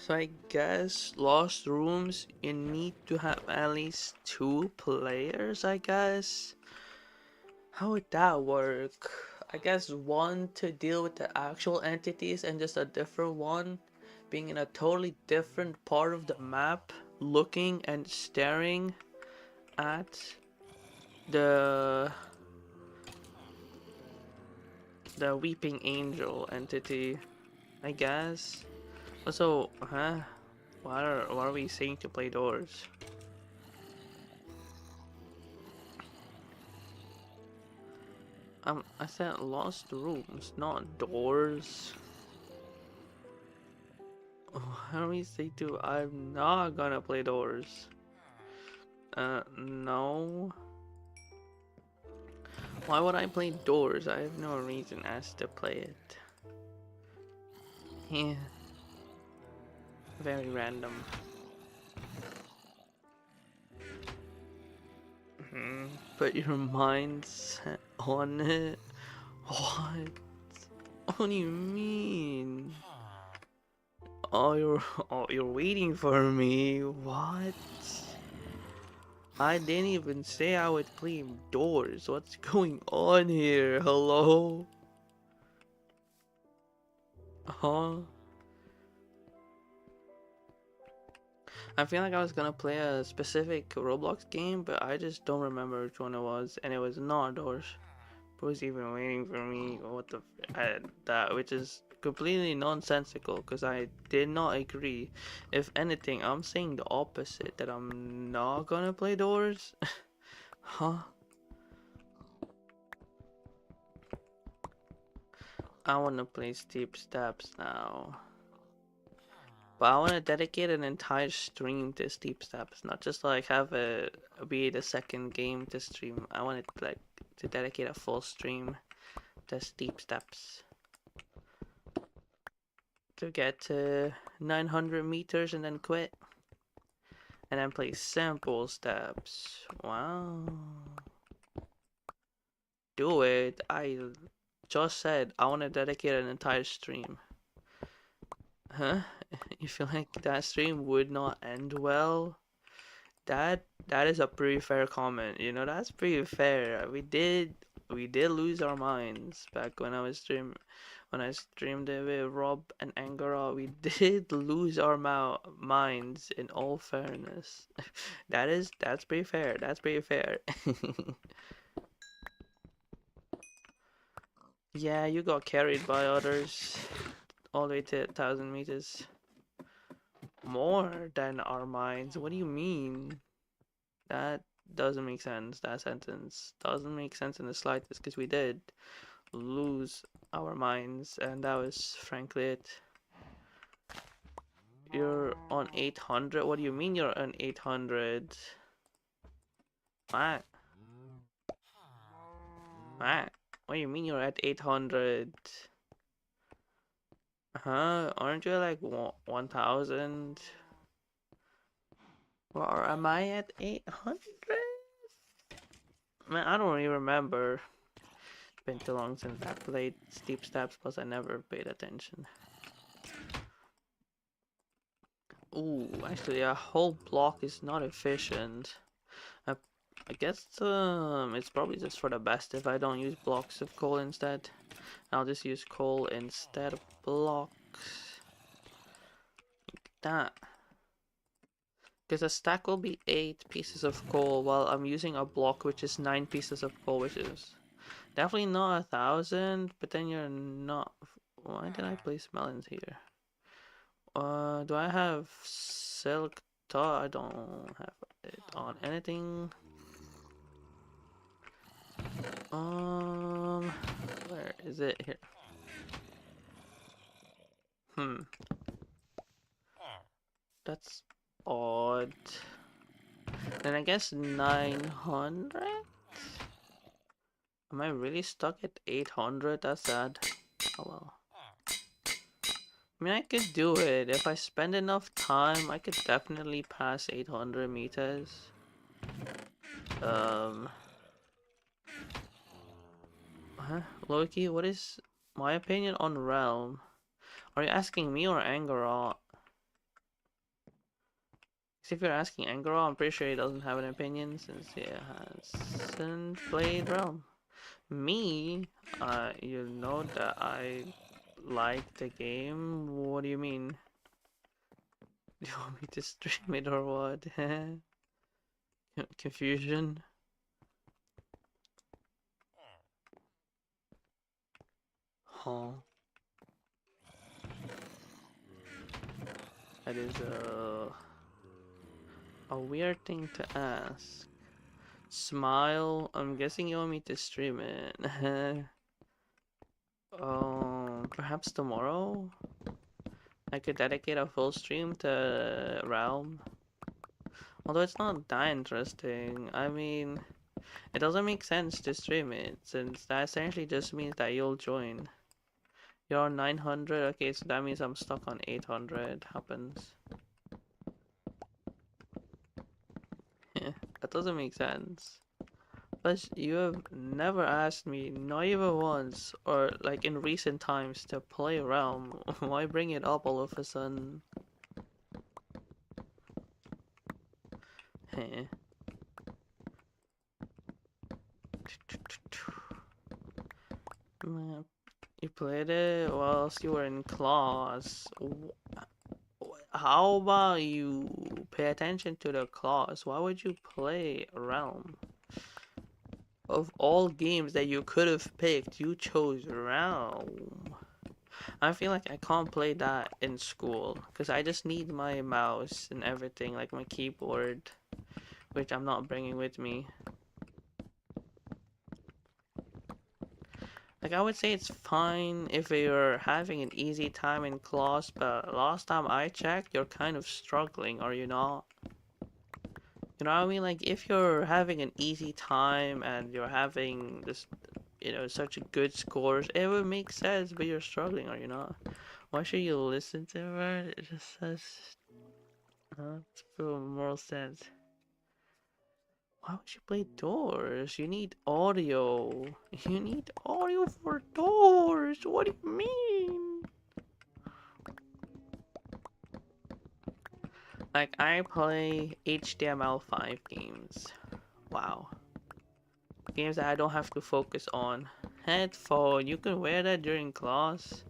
So I guess Lost Rooms, you need to have at least 2 players, I guess. How would that work? I guess one to deal with the actual entities and just a different one being in a totally different part of the map, looking and staring at the Weeping Angel entity, I guess. Also, huh? Why are we saying to play doors? I said Lost Rooms, not doors. Why do we say to? I'm not gonna play doors. No. Why would I play doors? I have no reason as to play it. Yeah. Very random. Put your mindset on it. What? What do you mean? You're waiting for me. What? I didn't even say I would play doors. What's going on here? Hello? Huh? I feel like I was gonna play a specific Roblox game, but I just don't remember which one it was, and it was not doors. Who's even waiting for me? What the that, which is completely nonsensical because I did not agree. If anything, I'm saying the opposite, that I'm not gonna play doors. Huh? I wanna play steep steps now. But I wanna dedicate an entire stream to steep steps, not just like have a be the second game to stream. I want it like to dedicate a full stream to steep steps. To get to 900 meters and then quit. And then play simple steps. Wow. Do it. I just said I want to dedicate an entire stream. Huh? You feel like that stream would not end well? That is a pretty fair comment. You know, that's pretty fair. We did lose our minds back when I streamed it with Rob and Angara. We did lose our minds, in all fairness. That's pretty fair. That's pretty fair. Yeah, you got carried by others all the way to 1,000 meters. More than our minds? What do you mean? That doesn't make sense. That sentence doesn't make sense in the slightest, because we did lose our minds, and that was frankly it. You're on 800? What do you mean you're on 800? What? What? What do you mean you're at 800? Huh? Aren't you like 1,000? Or am I at 800? Man, I don't even remember. It's been too long since I played Steep Steps, plus I never paid attention. Ooh, actually a whole block is not efficient. I guess it's probably just for the best if I don't use blocks of coal instead. I'll just use coal instead of blocks. That. Because a stack will be 8 pieces of coal while I'm using a block which is 9 pieces of coal, which is definitely not 1,000, but then you're not... Why did I place melons here? Do I have silk top? I don't have it on anything. Where is it? Here. That's odd. Then I guess 900? Am I really stuck at 800? That's sad. Oh well. I mean, I could do it. If I spend enough time, I could definitely pass 800 meters. Loki, what is my opinion on Realm? Are you asking me or Angara? If you're asking Angara, I'm pretty sure he doesn't have an opinion since he hasn't played Realm. Me, you know that I like the game. What do you mean? Do you want me to stream it or what? Confusion. Huh. That is a weird thing to ask. Smile. I'm guessing you want me to stream it. Perhaps tomorrow? I could dedicate a full stream to Realm. Although it's not that interesting. I mean, it doesn't make sense to stream it, since that essentially just means that you'll join. You're on 900, okay, so that means I'm stuck on 800. Happens. Yeah, that doesn't make sense. Plus, you have never asked me, not even once, or like in recent times, to play Realm. Why bring it up all of a sudden? Heh. You played it whilst you were in class. How about you pay attention to the class? Why would you play Realm? Of all games that you could have picked, you chose Realm. I feel like I can't play that in school because I just need my mouse and everything, like my keyboard, which I'm not bringing with me. Like, I would say it's fine if you're having an easy time in class, but last time I checked, you're kind of struggling, are you not? You know what I mean? Like, if you're having an easy time and you're having this, such a good scores, it would make sense, but you're struggling, are you not? Why should you listen to her? It just says, it's for moral sense. Why would you play doors? You need audio. You need audio for doors. What do you mean? Like, I play HTML5 games. Wow. Games that I don't have to focus on. Headphone, you can wear that during class.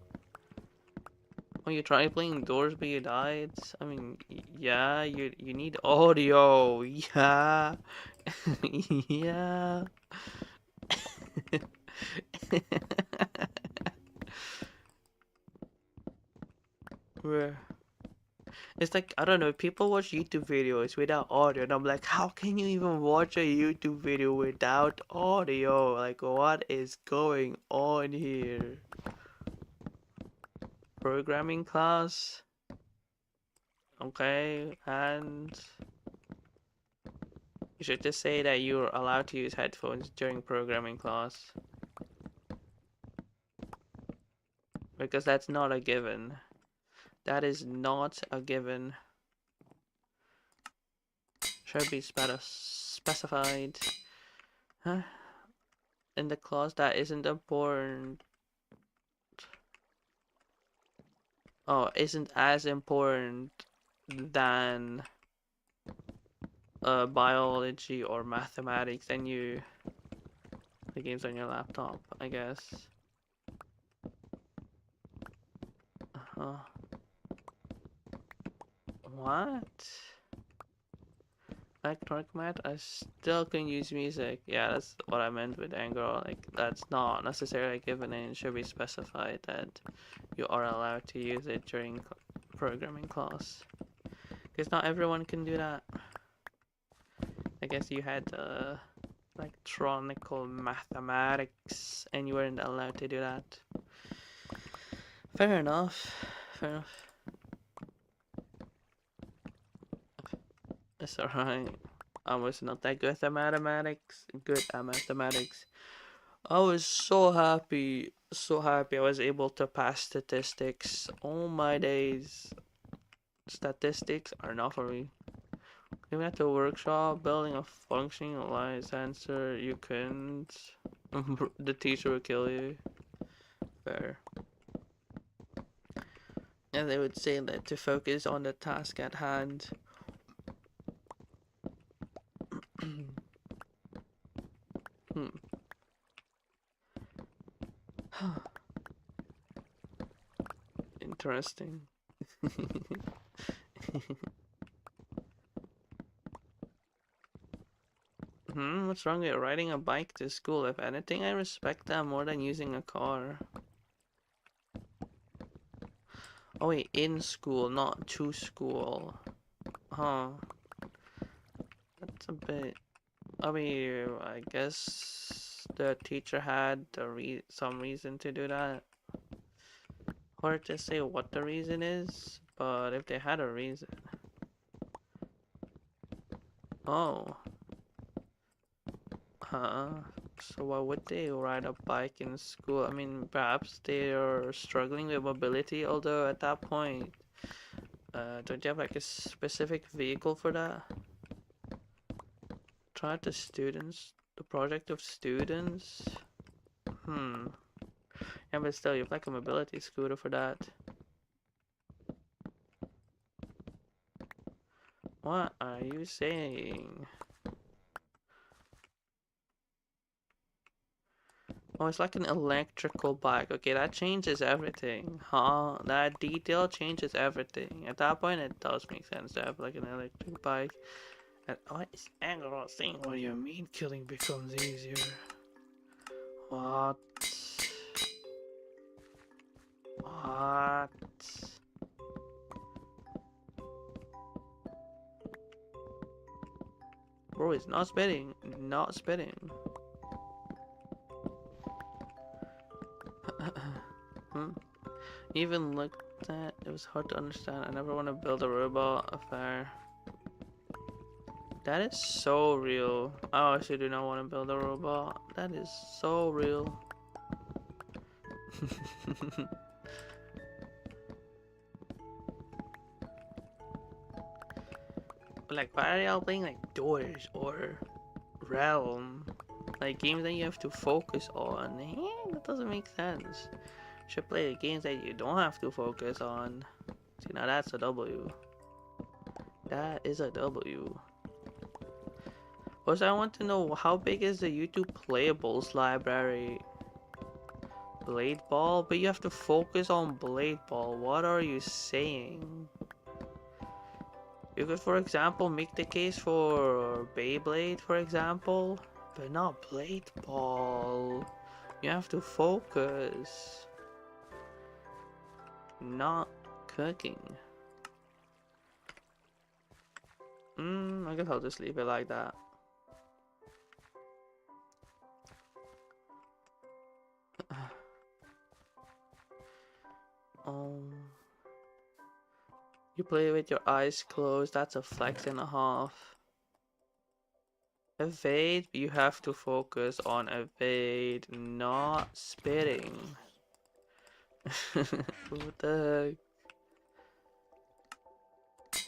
Oh, you tried playing doors but you died? I mean, yeah, you need audio. Yeah. Yeah. Where? It's like, I don't know, people watch YouTube videos without audio, and I'm like, how can you even watch a YouTube video without audio? Like, what is going on here? Programming class? Okay, and you should just say that you're allowed to use headphones during programming class. Because that's not a given. That is not a given. Should be specified. Huh? In the clause that isn't important. Oh, isn't as important than biology or mathematics, then the game's on your laptop, I guess. What? Electronic math? I still can use music. Yeah, that's what I meant with anger. Like, that's not necessarily given, and it should be specified that you are allowed to use it during programming class. Because not everyone can do that. I guess you had electronical mathematics and you weren't allowed to do that. Fair enough. Fair enough. It's alright. I was not that good at mathematics. I was so happy. So happy I was able to pass statistics. All my days. Statistics are not for me. Even at the workshop, building a functioning line sensor, you couldn't. The teacher would kill you. Fair. And they would say that to focus on the task at hand. Interesting. What's wrong with riding a bike to school? If anything, I respect that more than using a car. Oh wait, in school, not to school. Huh. That's a bit... I mean, I guess the teacher had some reason to do that. Hard to say what the reason is, but if they had a reason... Oh. Huh. So why would they ride a bike in school? I mean, perhaps they are struggling with mobility, although at that point, don't you have like a specific vehicle for that? Try the students, the project of students? Yeah, but still, you have like a mobility scooter for that. What are you saying? Oh, it's like an electrical bike. Okay, that changes everything. Huh? That detail changes everything. At that point, it does make sense to have like an electric bike. And what is Angelo saying? What do you mean killing becomes easier? What? What? Bro, it's not spitting. Not spitting. Hmm. Even looked at it was hard to understand. I never want to build a robot affair. That is so real. I actually do not want to build a robot. That is so real. Like, why are y'all playing like Doors or Realm? Like games that you have to focus on. That doesn't make sense. You should play the games that you don't have to focus on. See, now that's a W. That is a W. Also, I want to know how big is the YouTube playables library? Blade Ball? But you have to focus on Blade Ball. What are you saying? You could, for example, make the case for Beyblade, for example, but not Blade Ball. You have to focus. Not cooking. I guess I'll just leave it like that. You play with your eyes closed, that's a flex and a half. Evade, you have to focus on evade, not spitting. What the heck?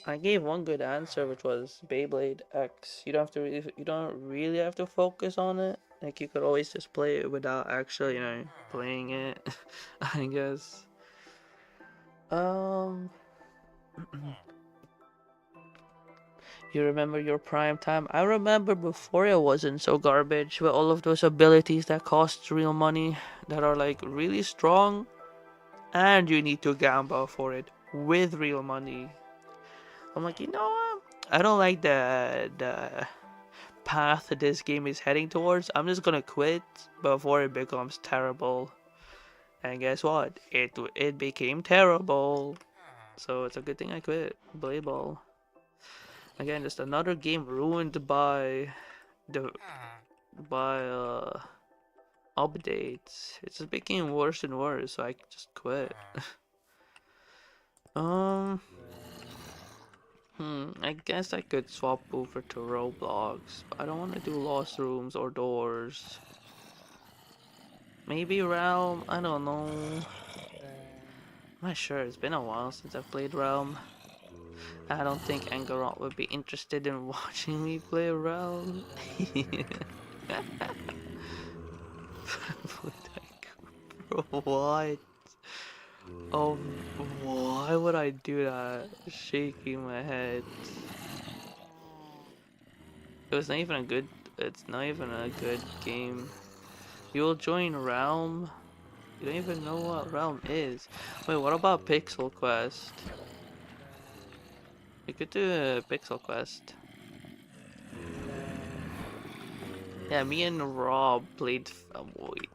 I gave one good answer, which was Beyblade X. You don't really have to focus on it. Like you could always just play it without actually, playing it. I guess. You remember your prime time? I remember before it wasn't so garbage with all of those abilities that cost real money, that are like really strong, and you need to gamble for it with real money. I'm like, you know what? I don't like the path that this game is heading towards. I'm just gonna quit before it becomes terrible. And guess what? It became terrible. So it's a good thing I quit. Blade Ball. Again, just another game ruined by the updates. It just became worse and worse, so I just quit. I guess I could swap over to Roblox, but I don't want to do Lost Rooms or Doors. Maybe Realm? I don't know. I'm not sure, it's been a while since I've played Realm. I don't think Angarot would be interested in watching me play Realm. Bro, what? Oh, why would I do that? Shaking my head. It's not even a good game. You'll join Realm? You don't even know what Realm is. Wait, what about Pixel Quest? You could do a Pixel Quest. Yeah, me and Rob played Fanboy.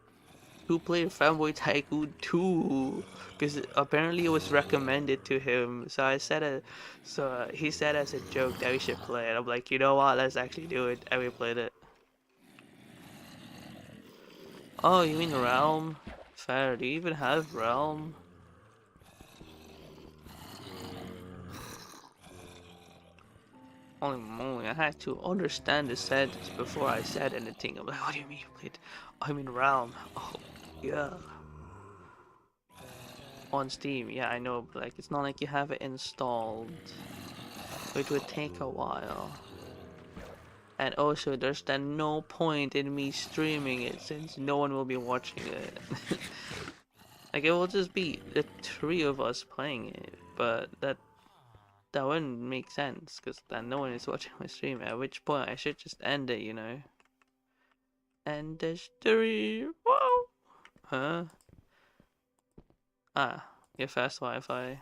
Who played Fanboy Tycoon 2? Because apparently it was recommended to him. So he said as a joke that we should play it. I'm like, you know what? Let's actually do it, and we played it. Oh, you mean Realm? Fair. Do you even have Realm? Holy moly, I had to understand the sentence before I said anything. I'm like, what do you mean you played? I mean Realm. Oh, yeah. On Steam, yeah, I know, but like, it's not like you have it installed. It would take a while. And also, there's then no point in me streaming it since no one will be watching it. Like, it will just be the three of us playing it, but that wouldn't make sense because then no one is watching my stream. At which point, I should just end it, End the stream. Whoa! Huh? Ah, get fast Wi-Fi.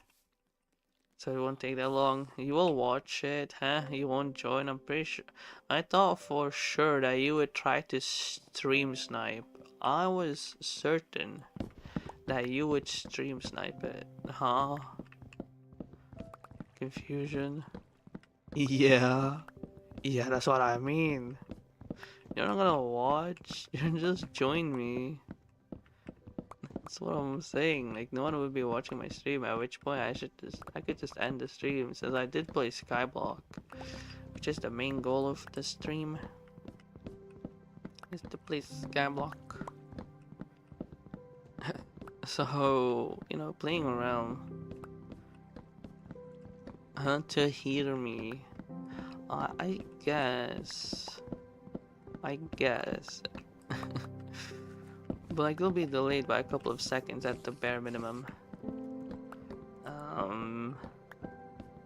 So it won't take that long. You will watch it, huh? You won't join, I'm pretty sure. I thought for sure that you would try to stream snipe. I was certain that you would stream snipe it. Huh? Confusion. Yeah. Yeah, that's what I mean. You're not gonna watch. You're just join me. That's what I'm saying. Like no one would be watching my stream. At which point I could just end the stream since I did play Skyblock, which is the main goal of the stream. Is to play Skyblock. So you know, playing around. To hear me. I guess. I guess. But like it'll be delayed by a couple of seconds at the bare minimum.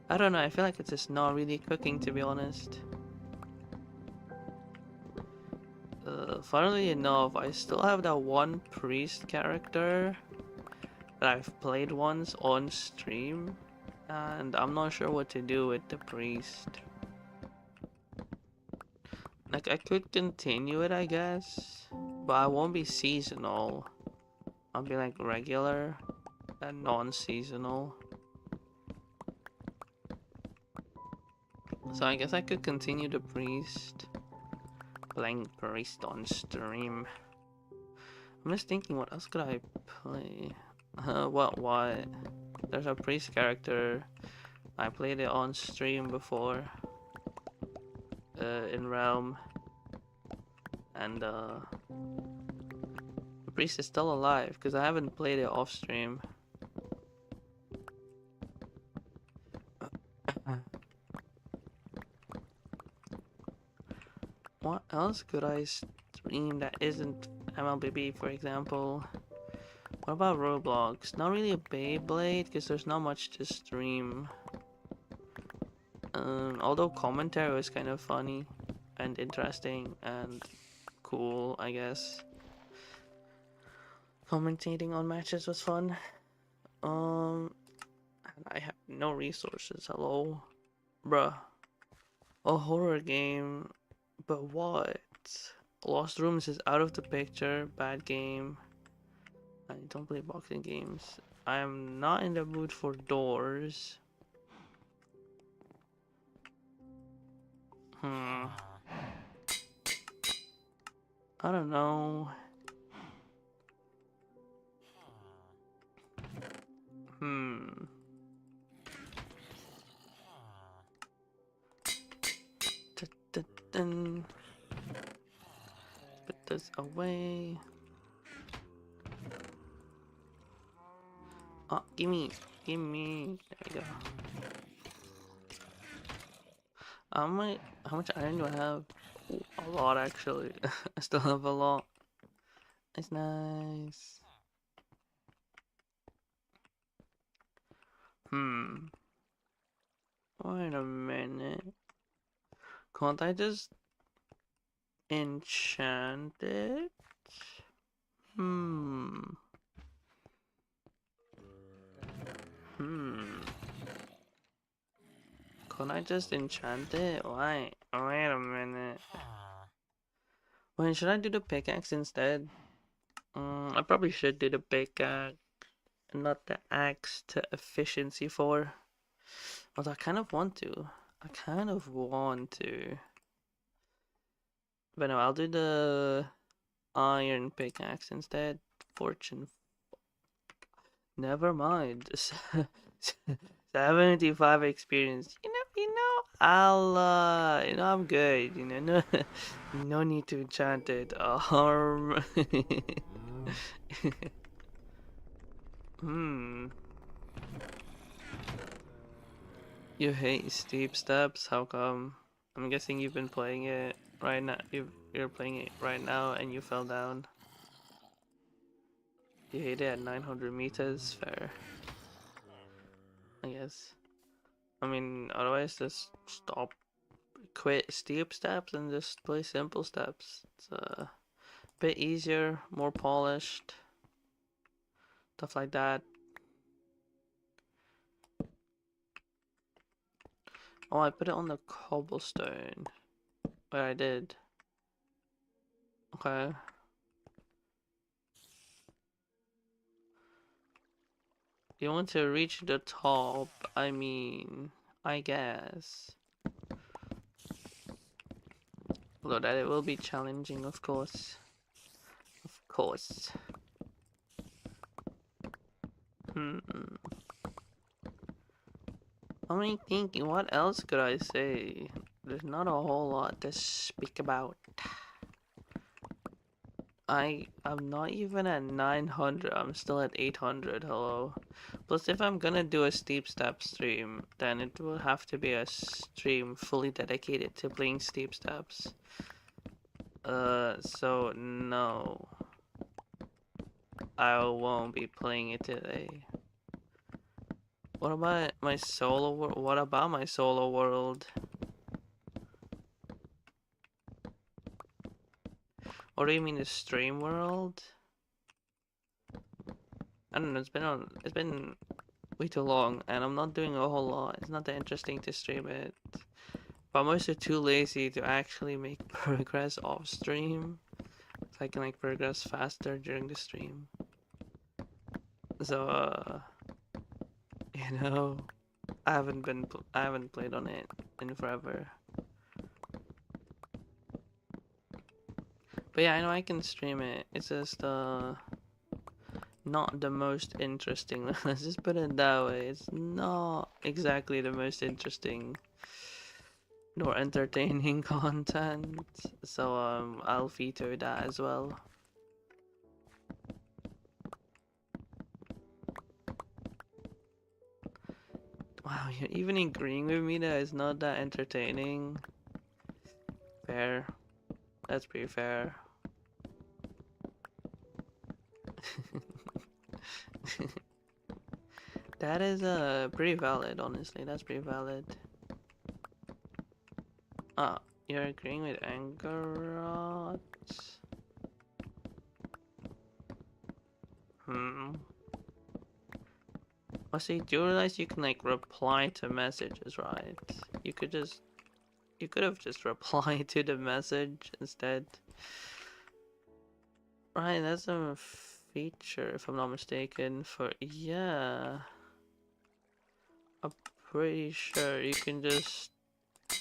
I don't know, I feel like it's just not really cooking to be honest. Funnily enough, I still have that one priest character that I've played once on stream, and I'm not sure what to do with the priest. Like I could continue it I guess, but I won't be seasonal. I'll be like regular and non-seasonal. So I guess I could continue the priest. Playing priest on stream. I'm just thinking what else could I play? What? There's a priest character. I played it on stream before. In Realm. And the priest is still alive because I haven't played it off stream. What else could I stream that isn't MLBB, for example? What about Roblox? Not really a Beyblade because there's not much to stream. Although commentary was kind of funny and interesting and cool, I guess. Commentating on matches was fun. And I have no resources. Hello, bruh. A horror game, but what? Lost Rooms is out of the picture. Bad game. I don't play boxing games. I am not in the mood for doors. I don't know. Put this away. Oh, gimme. There we go. How much iron do I have? Ooh, a lot actually. I still have a lot. It's nice. Wait a minute. Can't I just enchant it? Can I just enchant it? Wait a minute. Wait, should I do the pickaxe instead? I probably should do the pickaxe and not the axe to efficiency 4. Although I kind of want to. But no, I'll do the iron pickaxe instead. Fortune. Never mind. 75 experience. I'm good. No need to enchant it. You hate steep steps? How come? I'm guessing you've been playing it right now. You're playing it right now and you fell down. You hate it at 900 meters? Fair. I guess. I mean, otherwise just quit steep steps and just play simple steps. It's a bit easier, more polished, stuff like that. Oh, I put it on the cobblestone. Wait, I did. Okay. You want to reach the top, I mean, I guess. Although that it will be challenging, of course. Of course. Hmm. I'm thinking, what else could I say? There's not a whole lot to speak about. I'm not even at 900, I'm still at 800, hello. Plus if I'm gonna do a steep step stream, then it will have to be a stream fully dedicated to playing steep steps. So no. I won't be playing it today. What about my solo world? What about my solo world? What do you mean the stream world? I don't know, it's been way too long and I'm not doing a whole lot. It's not that interesting to stream it. But I'm also too lazy to actually make progress off stream. So I can like progress faster during the stream. So you know, I haven't played on it in forever. But yeah, I know I can stream it. It's just not the most interesting. Let's just put it that way. It's not exactly the most interesting nor entertaining content. So I'll feature that as well. Wow, you're even agreeing with me that it's not that entertaining. Fair. That's pretty fair. That is pretty valid, honestly. That's pretty valid. Ah, you're agreeing with Angarot? Hmm. Oh, see, do you realize you can like reply to messages, right? You could have just replied to the message instead. Right, that's a feature, if I'm not mistaken, for, yeah. I'm pretty sure you can just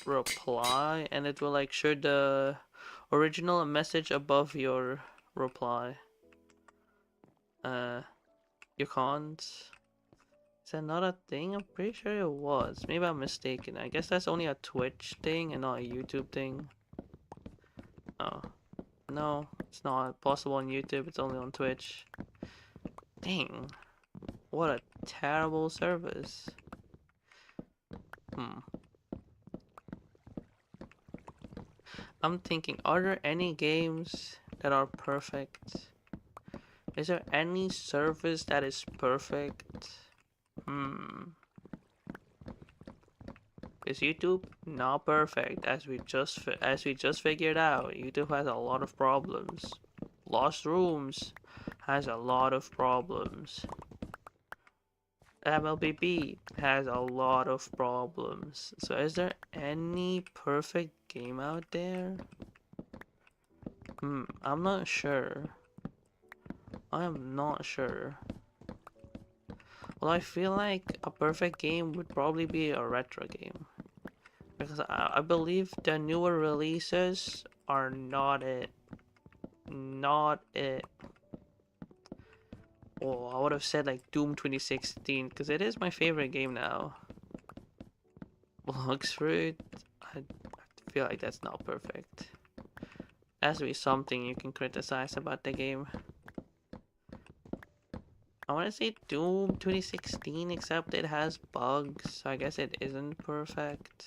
reply and it will like show the original message above your reply. You can't. Is that not a thing? I'm pretty sure it was. Maybe I'm mistaken. I guess that's only a Twitch thing and not a YouTube thing. Oh. No, it's not possible on YouTube, it's only on Twitch. Dang. What a terrible service. Hmm. I'm thinking, are there any games that are perfect? Is there any service that is perfect? Is YouTube not perfect, as we just figured out? YouTube has a lot of problems. Lost Rooms has a lot of problems. MLBB has a lot of problems. So is there any perfect game out there? I'm not sure. I am not sure. Well, I feel like a perfect game would probably be a retro game. Because I believe the newer releases are not it. Not it. Oh, I would have said like Doom 2016, because it is my favorite game now. Looks Fruit, I feel like that's not perfect. Has to be something you can criticize about the game. I want to say Doom 2016, except it has bugs, so I guess it isn't perfect.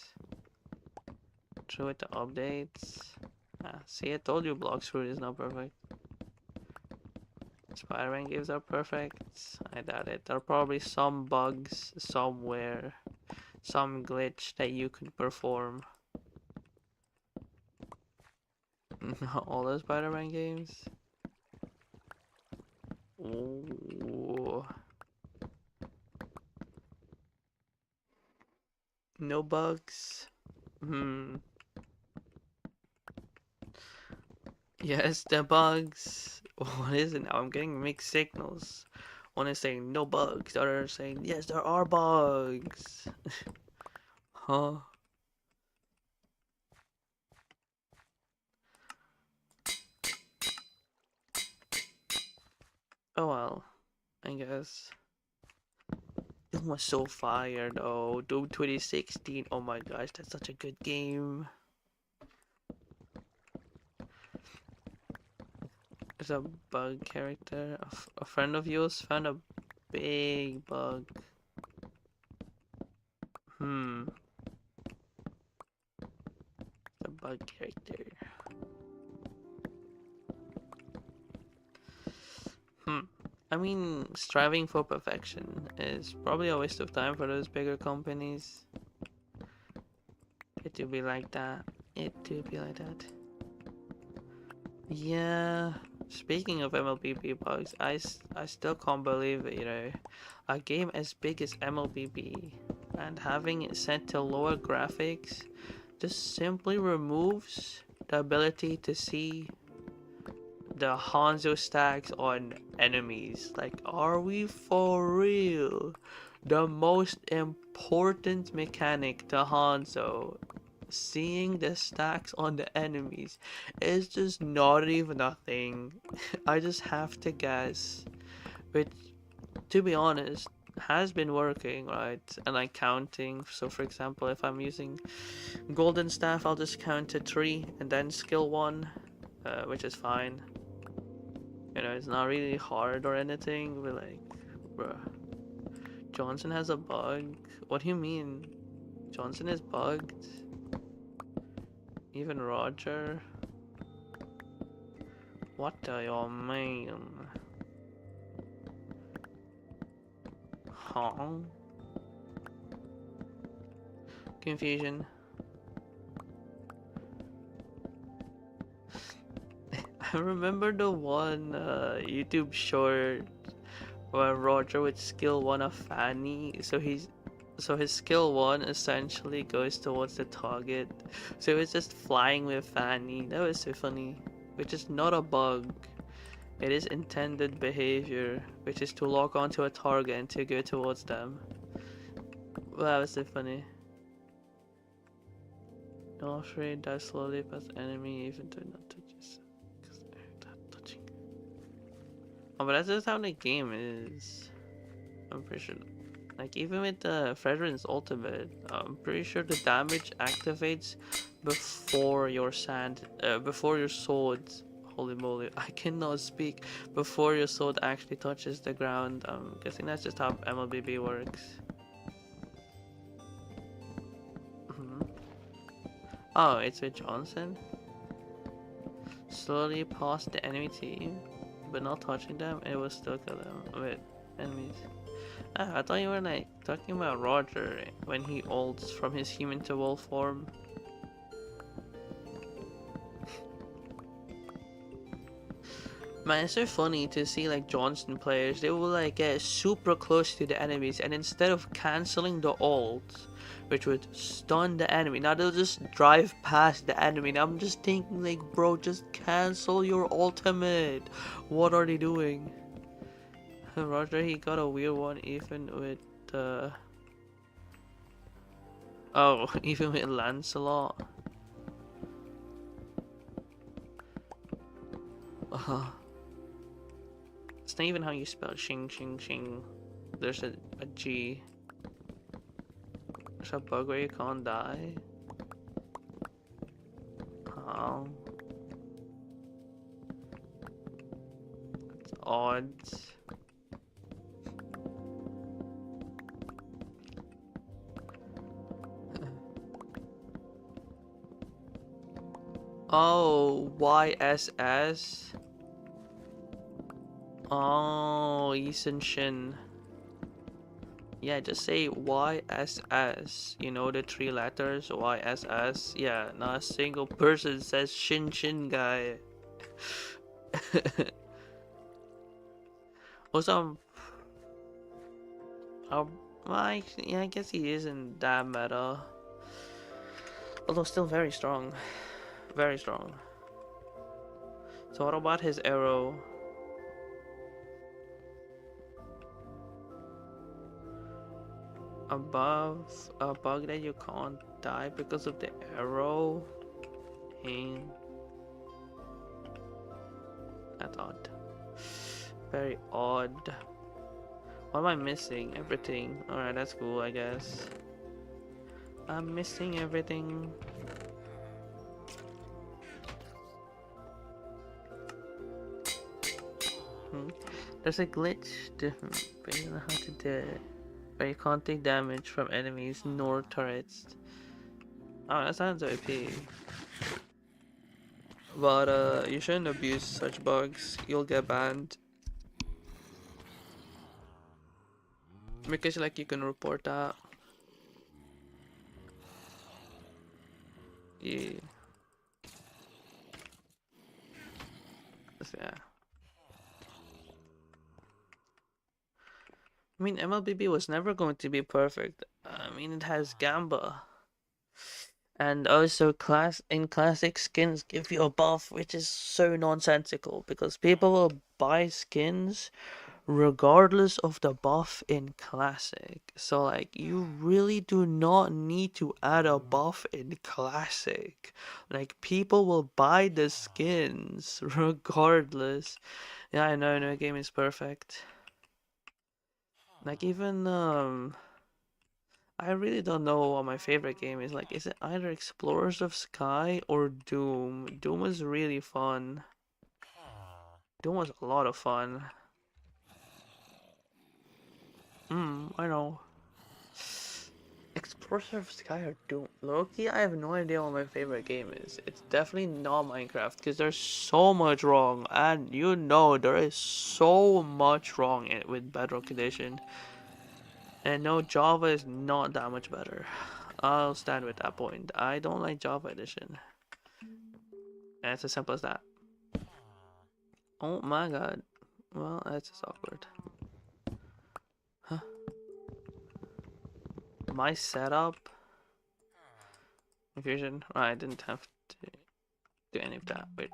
True with the updates. See, I told you Blox Fruit is not perfect. Spider-Man games are perfect. I doubt it. There are probably some bugs somewhere. Some glitch that you could perform. Not all the Spider-Man games. Ooh. No bugs. Yes, the bugs. What is it now? I'm getting mixed signals. One is saying no bugs, the other is saying yes, there are bugs. Huh? Oh well, I guess. It was so fire though. Doom 2016. Oh my gosh, that's such a good game. There's a bug character. A friend of yours found a big bug. Hmm. A bug character. Hmm. I mean, striving for perfection is probably a waste of time for those bigger companies. It do be like that. It do be like that. Yeah. Speaking of MLBB bugs, I still can't believe it, you know. A game as big as MLBB and having it set to lower graphics just simply removes the ability to see the Hanzo stacks on enemies. Like, are we for real? The most important mechanic to Hanzo, seeing the stacks on the enemies, is just not even a thing. I just have to guess. Which, to be honest, has been working, right? And like counting. So, for example, if I'm using Golden Staff, I'll just count to 3 and then skill 1, which is fine. You know, it's not really hard or anything, but like, bruh. Johnson has a bug? What do you mean? Johnson is bugged? Even Roger? What do you mean? Huh? Confusion. I remember the one YouTube short where Roger would skill 1 of Fanny, so his skill 1 essentially goes towards the target. So it's just flying with Fanny. That was so funny. Which is not a bug. It is intended behavior, which is to lock onto a target and to go towards them. Well, that was so funny. No afraid, dive slowly past enemy even though not touches. Because they're not touching. Oh, but that's just how the game is. I'm pretty sure. Like, even with the Fredrin's ultimate, I'm pretty sure the damage activates before your before your sword. Holy moly, I cannot speak. Before your sword actually touches the ground. I'm guessing that's just how MLBB works. Oh, it's with Johnson? Slowly past the enemy team, but not touching them, it will still kill them with enemies. Ah, I thought you were like talking about Roger when he ults from his human to wolf form. Man, it's so funny to see like Johnson players, they will like get super close to the enemies and instead of cancelling the ult, which would stun the enemy, now they'll just drive past the enemy. Now I'm just thinking like, bro, just cancel your ultimate. What are they doing? Roger, he got a weird one even with oh, even with Lancelot. It's not even how you spell shing shing shing. There's a G. There's a bug where you can't die. Oh. It's odd. Oh, YSS. Oh, Eason Shin. Yeah, just say YSS. You know the 3 letters YSS. Yeah, not a single person says Shin Shin guy. Also, yeah, I guess he isn't that meta. Although still very strong. Very strong. So what about his arrow? above a bug that you can't die because of the arrow. And that's odd. Very odd. What am I missing? Everything. Alright, that's cool, I guess. I'm missing everything. There's a glitch but you don't know how to do it. But you can't take damage from enemies nor turrets. Oh, that sounds OP. But you shouldn't abuse such bugs. You'll get banned. Because like you can report that. Yeah. Yeah. I mean, MLBB was never going to be perfect. I mean, it has Gamba. And also, classic skins give you a buff, which is so nonsensical because people will buy skins regardless of the buff in classic. So like you really do not need to add a buff in classic. Like people will buy the skins regardless. Yeah, I know no game is perfect. Like even I really don't know what my favorite game is. Like, is it either Explorers of Sky or Doom? Doom was really fun. Doom was a lot of fun. I know. Explorers of Sky or Doom? Loki, I have no idea what my favorite game is. It's definitely not Minecraft because there's so much wrong, and you know there is so much wrong with Bedrock Edition. And no, Java is not that much better. I'll stand with that point. I don't like Java Edition. And it's as simple as that. Oh my god. Well, that's just awkward. Huh? My setup? Confusion? Oh, I didn't have to do any of that. Wait.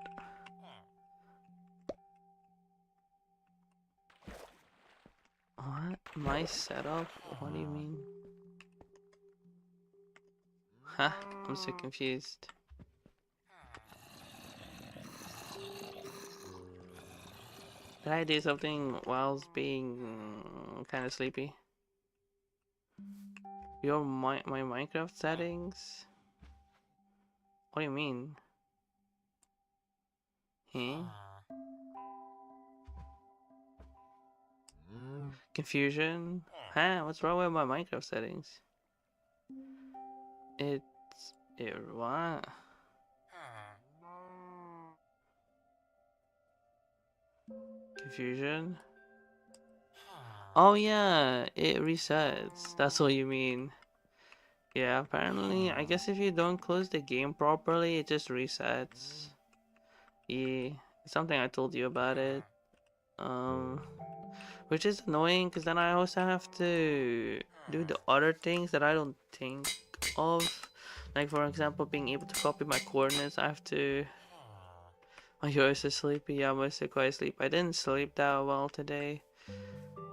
What? My setup? What do you mean? Huh? I'm so confused. Did I do something whilst being kind of sleepy? My Minecraft settings? What do you mean? Huh? Confusion? Huh? What's wrong with my Minecraft settings? What? Confusion? Oh yeah, it resets. That's what you mean. Yeah, apparently, I guess if you don't close the game properly, it just resets. Yeah, something I told you about it. Which is annoying because then I also have to do the other things that I don't think of. Like for example, being able to copy my coordinates. I have to. Oh, you're so sleepy. Yeah, I'm also quite asleep. I didn't sleep that well today.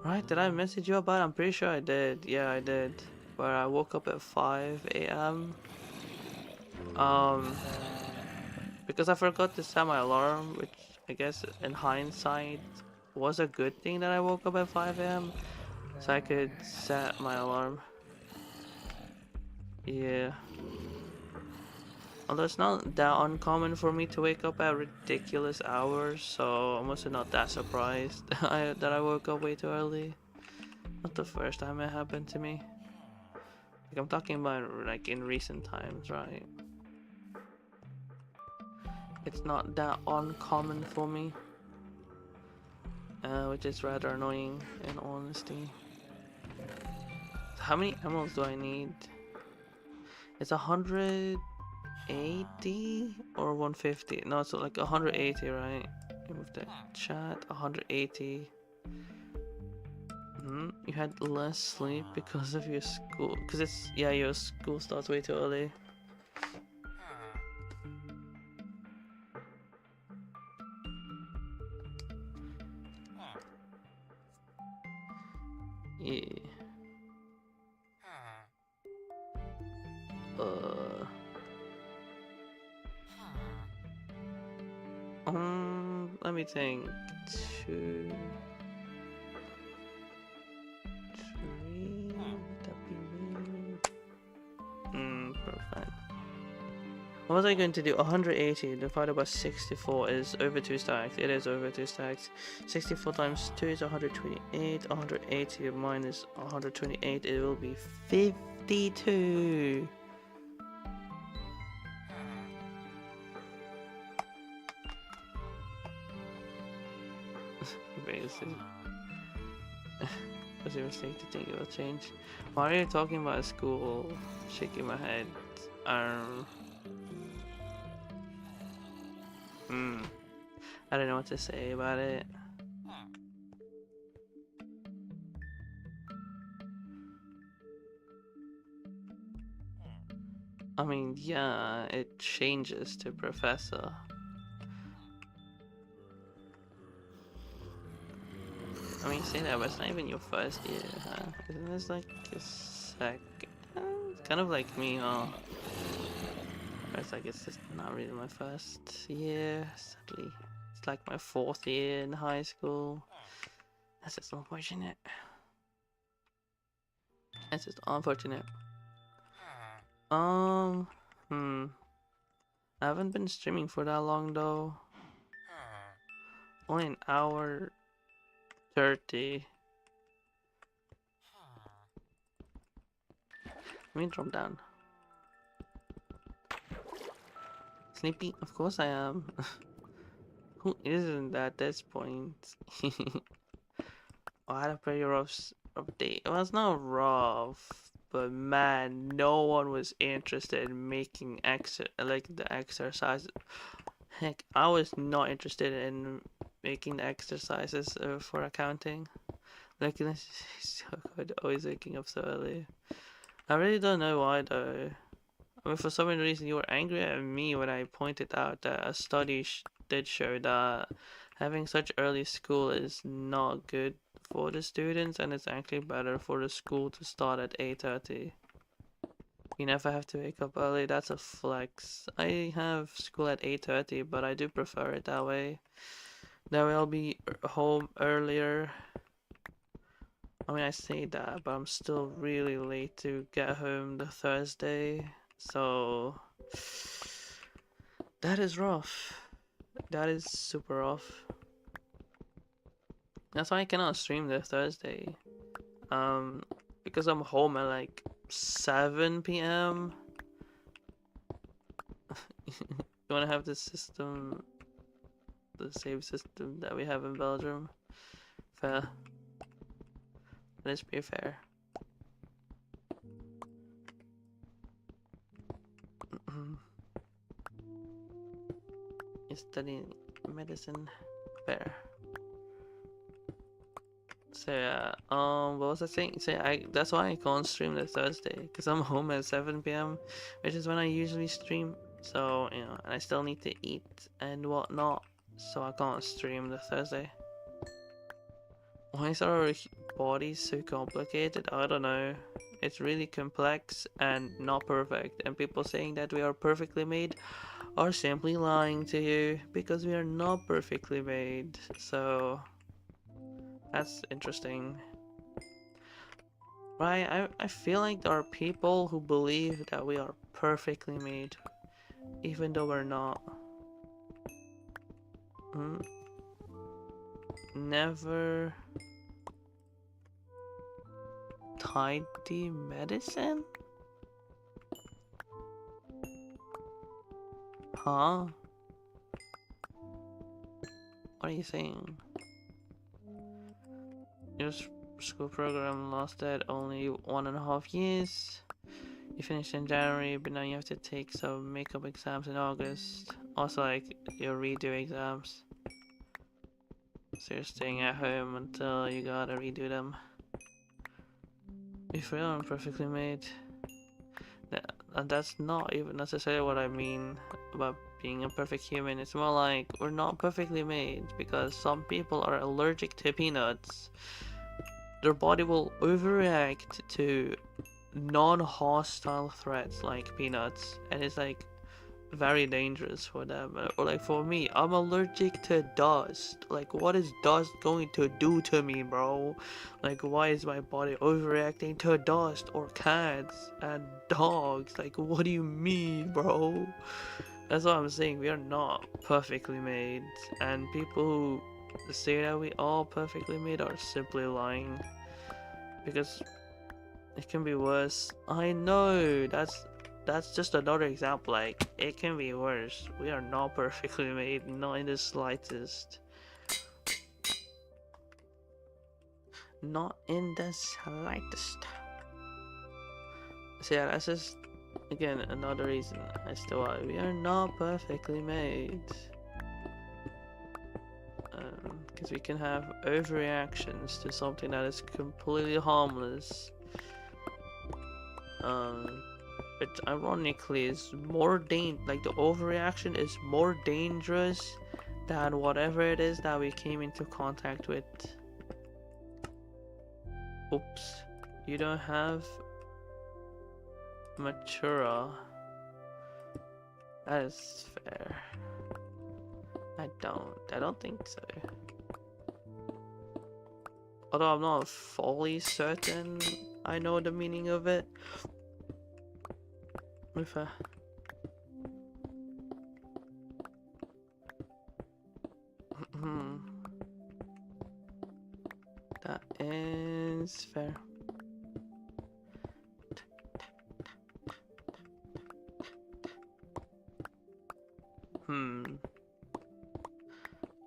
Right? Did I message you about it? I'm pretty sure I did. Yeah, I did. But I woke up at 5 a.m. Because I forgot to set my alarm, which I guess in hindsight was a good thing that I woke up at 5 a.m. so I could set my alarm. Yeah. Although it's not that uncommon for me to wake up at ridiculous hours, so I'm also not that surprised that I woke up way too early. Not the first time it happened to me. Like I'm talking about like in recent times, right? It's not that uncommon for me. Which is rather annoying in honesty. How many emeralds do I need? It's 180 or 150? No, it's like 180, right? Move that chat. 180. You had less sleep because of your school. Because it's, yeah, your school starts way too early. Yeah. Uh, let me think. 2, 3. Would that be me? Perfect. What was I going to do? 180 divided by 64 is over 2 stacks. It is over 2 stacks. 64 times 2 is 128. 180 minus 128, it will be 52. Basically. Was a mistake to think it will change. Why are you talking about school? Shaking my head. I don't know what to say about it. I mean, yeah, it changes to professor. I mean, you say that, but it's not even your first year, huh? Isn't this like your second? It's kind of like me, huh? It's like it's just not really my first year, sadly. It's like my 4th year in high school. That's just unfortunate. That's just unfortunate. I haven't been streaming for that long though. Only an hour 30. Let me drop down. Sleepy? Of course I am. Who isn't at this point? I had a pretty rough update. It was not rough, but man, no one was interested in making the exercise. Heck, I was not interested in making the exercises for accounting. Like, this is so good. Always waking up so early. I really don't know why though. I mean, for some reason you were angry at me when I pointed out that a study did show that having such early school is not good for the students, and it's actually better for the school to start at 8:30. You never have to wake up early. That's a flex. I have school at 8:30, but I do prefer it that way. That way I'll be home earlier. I mean, I say that, but I'm still really late to get home the Thursday. So that is rough. That is super rough. That's why I cannot stream this Thursday. Because I'm home at like 7 p.m. You wanna have the system, the save system that we have in Belgium? Fair. Let's be fair. You're studying medicine. Fair. So yeah, what was I saying? So that's why I can't stream this Thursday, because I'm home at 7 p.m, which is when I usually stream. So, you know, and I still need to eat and whatnot, so I can't stream the Thursday. Why is our body so complicated? I don't know. It's really complex and not perfect, and people saying that we are perfectly made are simply lying to you, because we are not perfectly made. So that's interesting. Right, I feel like there are people who believe that we are perfectly made, even though we're not. Never tidy medicine? Huh? What are you saying? Your school program lasted only 1.5 years. You finished in January, but now you have to take some makeup exams in August. Also, like, your redo exams. So you're staying at home until you gotta redo them. If we aren't perfectly made, that's not even necessarily what I mean about being a perfect human. It's more like we're not perfectly made because some people are allergic to peanuts. Their body will overreact to non-hostile threats like peanuts, and it's like very dangerous for them. Or like for me, I'm allergic to dust. Like, what is dust going to do to me, bro? Like, why is my body overreacting to dust or cats and dogs? Like, what do you mean, bro? That's what I'm saying. We are not perfectly made, and people who say that we are perfectly made are simply lying, because it can be worse. I know, that's just another example. Like, it can be worse. We are not perfectly made, not in the slightest. Not in the slightest. So yeah, that's just, again, another reason as to why we are not perfectly made. Because we can have overreactions to something that is completely harmless. Which ironically is more like the overreaction is more dangerous than whatever it is that we came into contact with. Oops, you don't have Matura. That is fair. I don't think so. Although I'm not fully certain I know the meaning of it. If that is fair.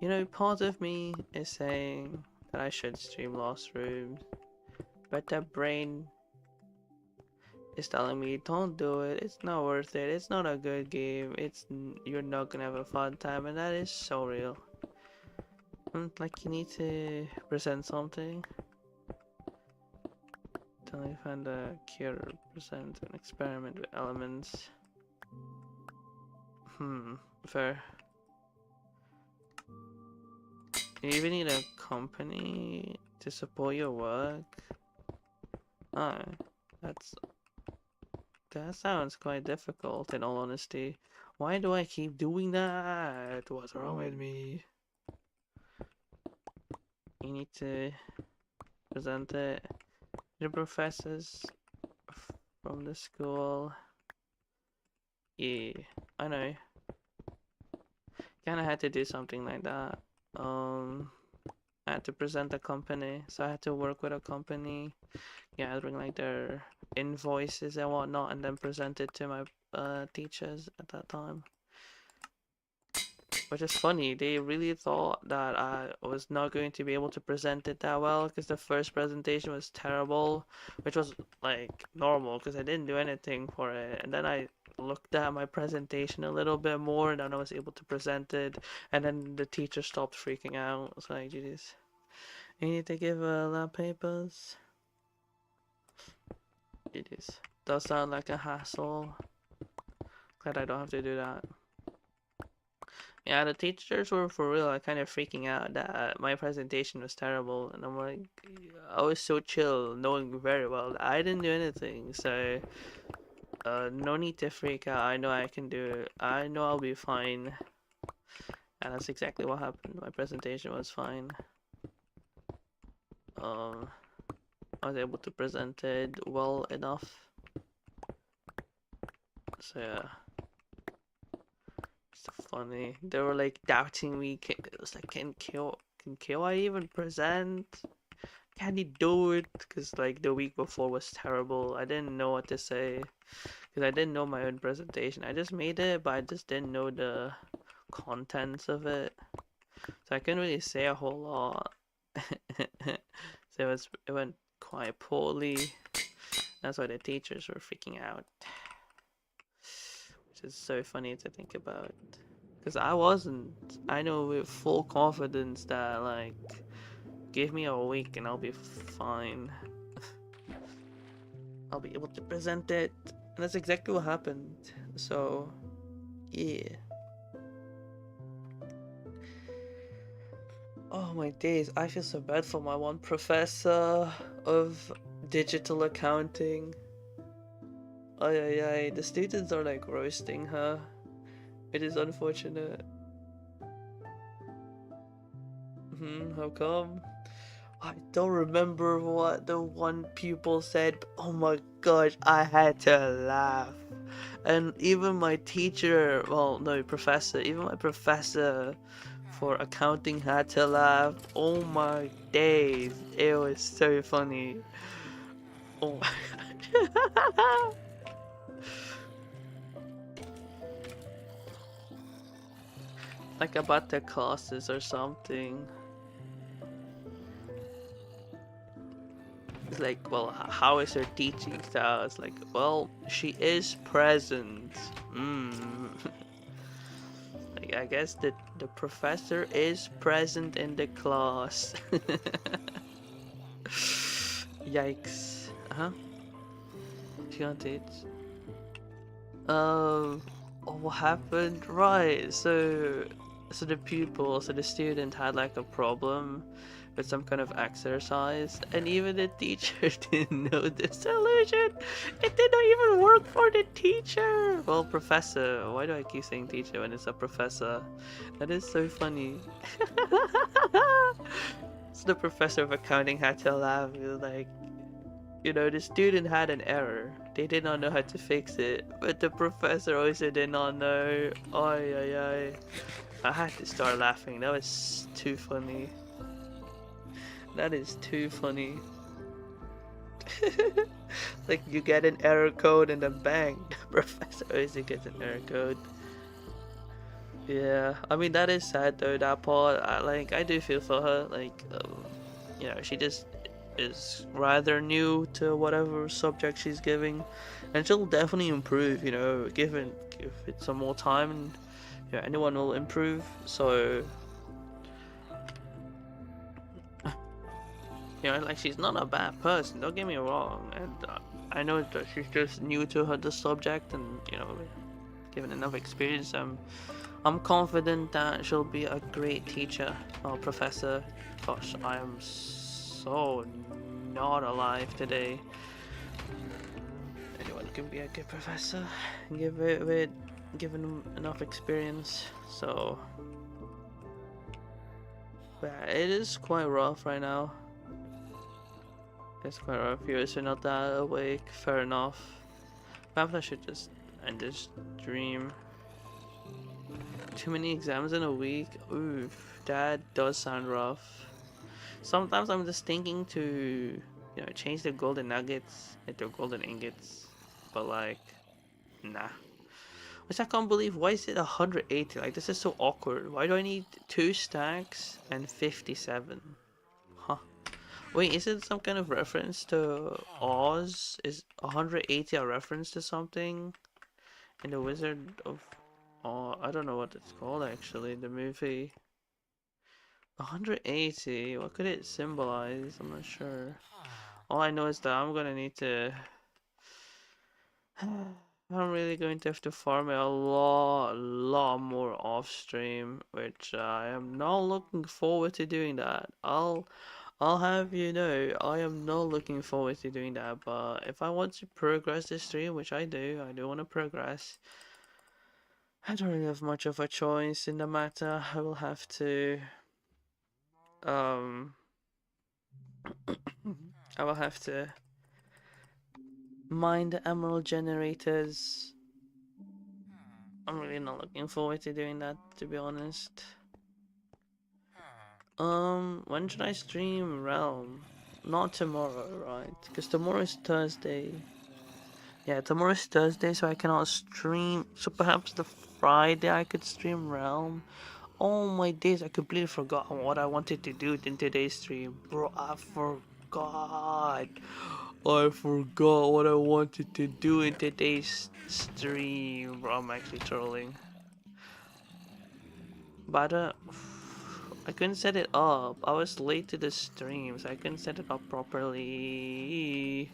You know, part of me is saying that I should stream Lost Rooms, but that brain is telling me don't do it, it's not worth it, it's not a good game, you're not gonna have a fun time, and that is so real. Like, you need to present something. Tell me find a cure, present an experiment with elements. Fair. You even need a company to support your work. Oh, that sounds quite difficult, in all honesty. Why do I keep doing that? What's wrong with me? You need to present it to the professors from the school. Yeah, I know. Kinda had to do something like that. I had to present a company, so I had to work with a company, gathering like their invoices and whatnot, and then present it to my teachers at that time. Which is funny, they really thought that I was not going to be able to present it that well, because the first presentation was terrible, which was like normal because I didn't do anything for it. And then I looked at my presentation a little bit more, and then I was able to present it, and then the teacher stopped freaking out. It's like, geez, you need to give lab papers. It does sound like a hassle. Glad I don't have to do that. Yeah, the teachers were for real, like, kind of freaking out that my presentation was terrible, and I'm like, I was so chill, knowing very well that I didn't do anything, so no need to freak out. I know I can do it. I know I'll be fine, and that's exactly what happened. My presentation was fine. I was able to present it well enough. So yeah. So funny. They were like doubting me. It was like, can KY even present? Can he do it? Because like the week before was terrible. I didn't know what to say because I didn't know my own presentation. I just made it, but I just didn't know the contents of it, so I couldn't really say a whole lot. So it went quite poorly. That's why the teachers were freaking out, which is so funny to think about. Because I wasn't. I know with full confidence that, like, give me a week and I'll be fine. I'll be able to present it. And that's exactly what happened. So, yeah. Oh my days, I feel so bad for my one professor of digital accounting. Ay, ay, ay. The students are like roasting her. It is unfortunate. How come? I don't remember what the one pupil said, but oh my gosh, I had to laugh. And even my teacher, well, no, professor, even my professor for accounting had to laugh. Oh my days, it was so funny. Oh my gosh. Like about the classes or something. It's like, well, how is her teaching style? It's like, well, she is present. Like, I guess the professor is present in the class. Yikes. Uh-huh. She can't teach. What happened? Right, so the pupil, so the student had like a problem with some kind of exercise, and even the teacher didn't know the solution. It did not even work for the teacher. Well, professor. Why do I keep saying teacher when it's a professor? That is so funny. So the professor of accounting had to laugh. He was like, the student had an error. They did not know how to fix it, but the professor also did not know. Ay, ay, ay. I had to start laughing. That was too funny. That is too funny. Like, you get an error code and then bang, the professor also gets an error code. Yeah, I mean, that is sad though, that part. I do feel for her. Like, she just is rather new to whatever subject she's giving, and she'll definitely improve. Given give it some more time, and anyone will improve. So, like, she's not a bad person. Don't get me wrong, and I know that she's just new to the subject, and given enough experience, I'm confident that she'll be a great teacher or professor. Gosh, I am so not alive today. Anyone can be a good professor, given enough experience. So, yeah, it is quite rough right now. It's quite rough. You're not that awake. Fair enough. Perhaps I should just end this stream. Too many exams in a week. Oof, that does sound rough. Sometimes I'm just thinking to, change the golden nuggets into golden ingots, but like, nah. Which I can't believe. Why is it 180? Like, this is so awkward. Why do I need 2 stacks and 57? Huh. Wait, is it some kind of reference to Oz? Is 180 a reference to something in the Wizard of Oz? I don't know what it's called actually, the movie. 180, what could it symbolize? I'm not sure. All I know is that I'm gonna need to I'm really going to have to farm it a lot more off stream, which I am not looking forward to doing that. I'll have you know, I am not looking forward to doing that, but if I want to progress this stream, which I do want to progress, I don't really have much of a choice in the matter. I will have to, um, I will have to mine the emerald generators. I'm really not looking forward to doing that, to be honest. When should I stream Realm? Not tomorrow, right? Because tomorrow is Thursday. Yeah, tomorrow is Thursday, so I cannot stream. So perhaps the Friday I could stream Realm. Oh my days, I completely forgot what I wanted to do in today's stream. Bro, I forgot. I forgot what I wanted to do in today's stream. Bro, I'm actually trolling. But I couldn't set it up. I was late to the stream, so I couldn't set it up properly.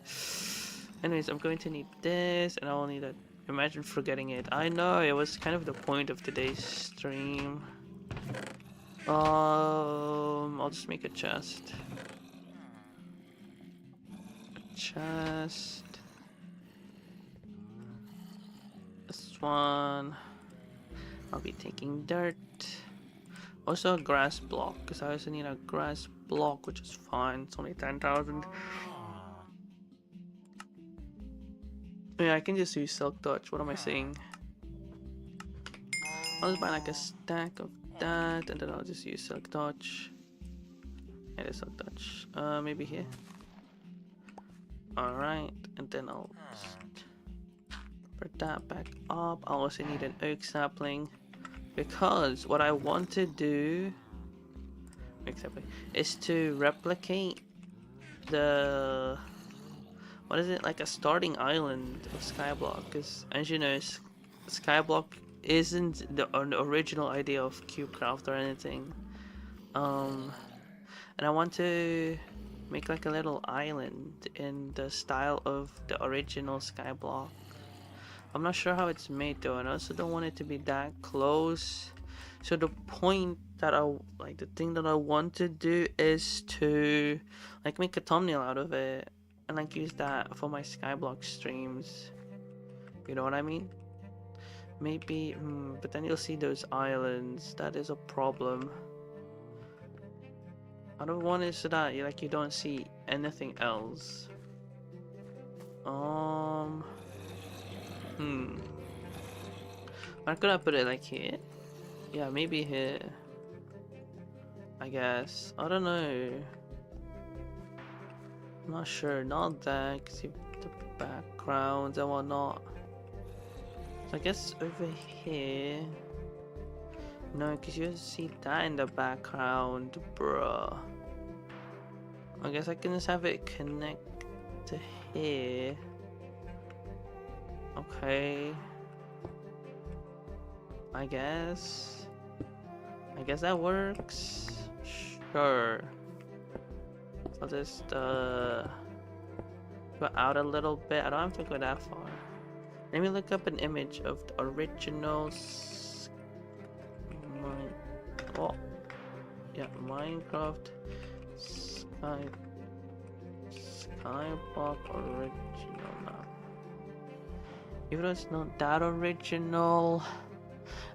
Anyways, I'm going to need this, and I will need that. Imagine forgetting it. I know, it was kind of the point of today's stream. I'll just make a chest. A chest. one, I'll be taking dirt. Also a grass block, because I also need a grass block, which is fine. It's only 10,000. Yeah, I can just use silk touch. What am I saying? I'll just buy like a stack of that, and then I'll just use silk touch. Yeah, there's silk touch. Maybe here. Alright, and then I'll just put that back up. I also need an oak sapling, because what I want to do is to replicate the, what is it, like a starting island of Skyblock, because as you know, Skyblock isn't the original idea of CubeCraft or anything. And I want to make like a little island in the style of the original Skyblock. I'm not sure how it's made though, and I also don't want it to be that close. So the point that the thing that I want to do is to like make a thumbnail out of it and like use that for my Skyblock streams. You know what I mean? Maybe, but then you'll see those islands. That is a problem. I don't want it so that you don't see anything else. Why could I put it like here? Yeah, maybe here. I guess. I don't know. I'm not sure. Not that, because you have the backgrounds and whatnot. So I guess over here. No, because you see that in the background, bruh. I guess I can just have it connect to here. Okay. I guess that works. Sure. I'll just go out a little bit. I don't have to go that far. Let me look up an image of the original Minecraft Skyblock original map. Even though it's not that original.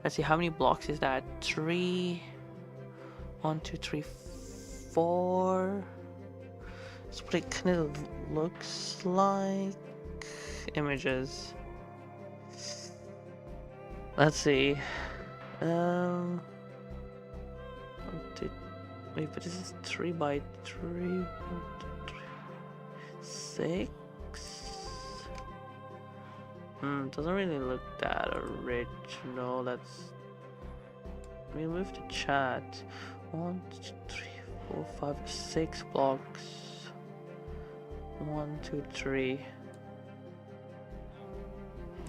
Let's see, how many blocks is that? 3. 1, 2, 3, 4. That's what it kind of looks like. Images. Let's see. Wait, but this is 3 by 3. 1, 2, 3, 6. Doesn't really look that original. Let me move to chat. 1, 2, 3, 4, 5, 6 blocks. 1, 2, 3.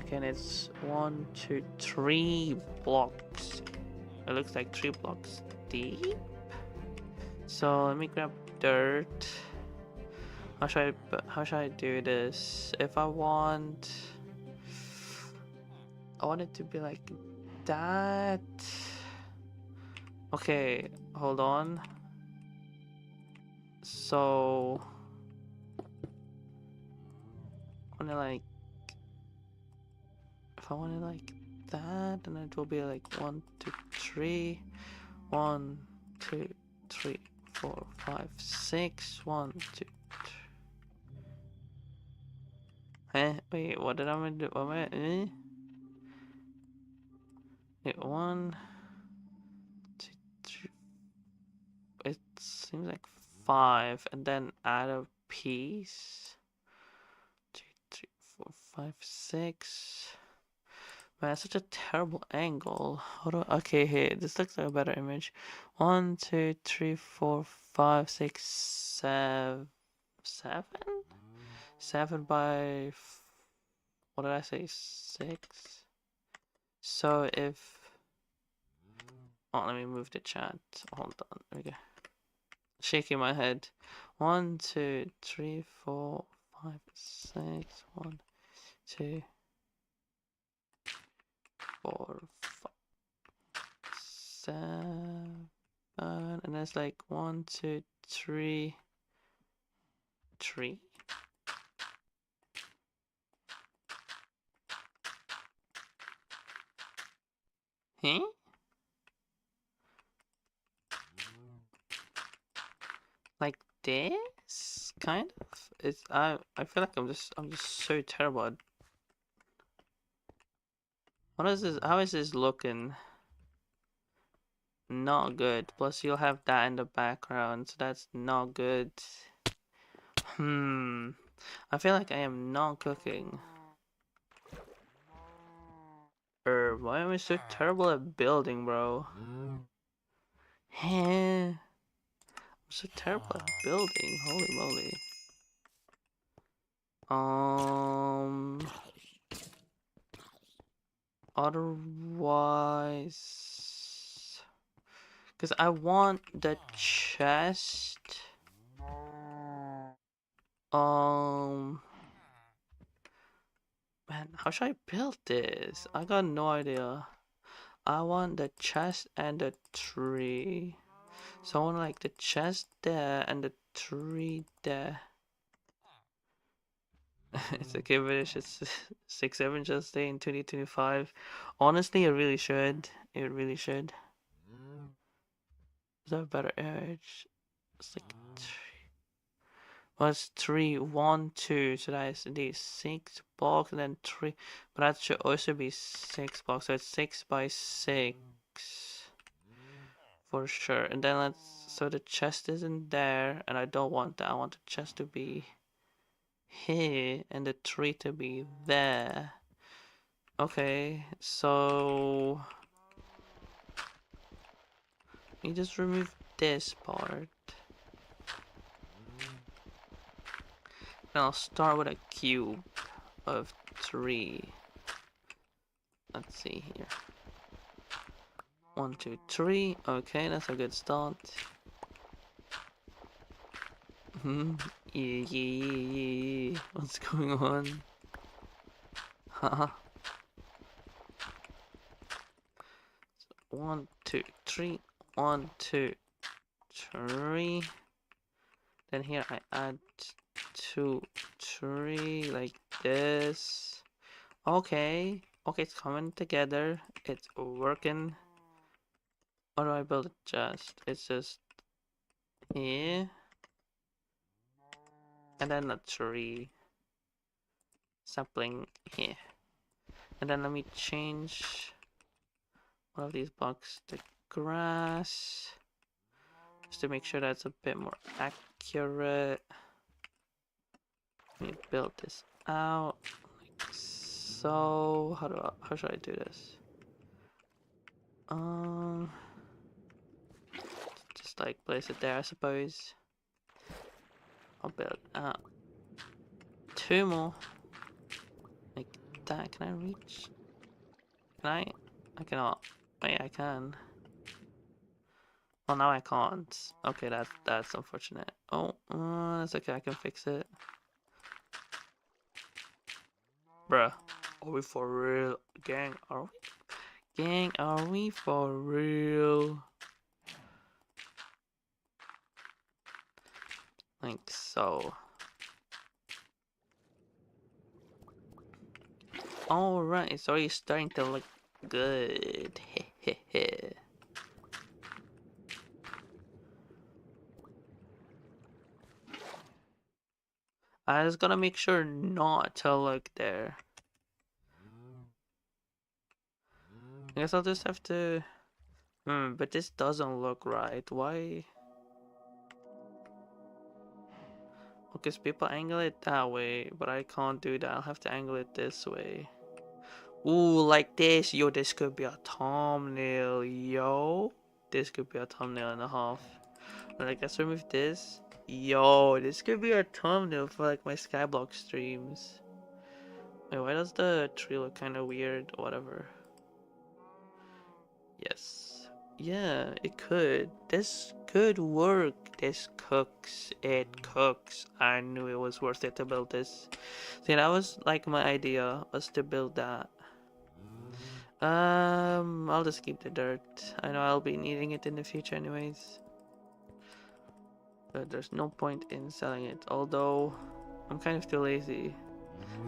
Again, it's 1, 2, 3 blocks. It looks like 3 blocks deep. So let me grab dirt. How should I do this? If I want it to be like that. Okay, hold on. So if I want it like that, then it will be like 1, 2, 3. 1, 2, 3, 4, 5, 6. 1, 2, 3. Wait, what did I do? What am I? Wait, 1, 2, 3. It seems like 5, and then add a piece. 2, 3, 4, 5, 6. Man, that's such a terrible angle. Okay, here, this looks like a better image. 1, 2, 3, 4, 5, 6, 7. 7? 7 by. What did I say? 6. So if. Oh, let me move the chat. Hold on. Okay. Shaking my head. 1, 2, 3, 4, 5, 6. 1, 2, 4, 5, 7. And there's like 1, 2, 3. 3. Huh? Like this? Kind of? It's I feel like I'm just so terrible at... What is this? How is this looking? Not good. Plus you'll have that in the background, so that's not good. I feel like I am not cooking. Why am I so terrible at building, bro? I'm so terrible at building. Holy moly. Otherwise, because I want the chest. Man, how should I build this? I got no idea. I want the chest and the tree. So I want like the chest there and the tree there. It's okay, British. It's 6-7 just day in 2025. Honestly, it really should. It really should. Is that a better edge? It's like three. Well, it's 3, 1, 2. So that is indeed 6 blocks and then 3. But that should also be 6 blocks. So it's 6 by 6. For sure. And then let's... So the chest isn't there. And I don't want that. I want the chest to be here and the tree to be there. Okay, so you just remove this part. And I'll start with a cube of 3. Let's see here. 1, 2, 3. Okay, that's a good start. Yeah. What's going on? Haha. 1, 2, 3. 1, 2, 3. Then here I add 2, 3 like this. Okay, it's coming together. It's working. How do I build it? It's just here, and then a tree sapling here, and then let me change one of these blocks to grass, just to make sure that's a bit more accurate. Let me build this out like so. How should I do this? Just like place it there, I suppose. I'll build out 2 more like that. Can I reach? Can I? I cannot. Wait, I can. Well, now I can't. Okay, that's unfortunate. Oh, that's okay. I can fix it. Bruh, are we for real, gang? Are we? Gang, are we for real? Like so. Alright, it's already starting to look good. Hehehe. I just gotta make sure not to look there. I guess I'll just have to... but this doesn't look right. Why? Because people angle it that way, but I can't do that. I'll have to angle it this way. Ooh, like this. Yo, this could be a thumbnail, yo. This could be a thumbnail and a half. Alright, let's remove this. Yo, this could be a thumbnail for like my Skyblock streams. Wait, why does the tree look kind of weird? Whatever. Yes. Yeah, it could. This could work. This cooks. It cooks. I knew it was worth it to build this. See, that was like my idea, was to build that. I'll just keep the dirt. I know I'll be needing it in the future anyways. But there's no point in selling it. Although, I'm kind of too lazy.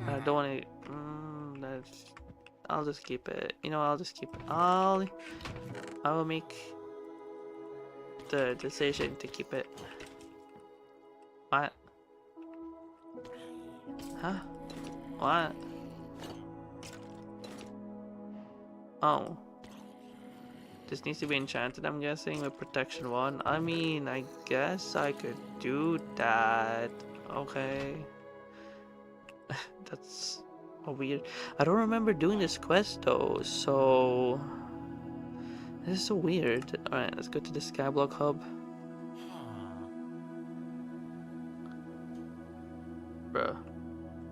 I don't want to... I'll just keep it. You know, I'll just keep it. I will make the decision to keep it. What? Huh? What? Oh. This needs to be enchanted, I'm guessing, with protection 1. I mean, I guess I could do that. Okay. That's a weird... I don't remember doing this quest though, so... This is so weird. Alright, let's go to the Skyblock hub. Bruh.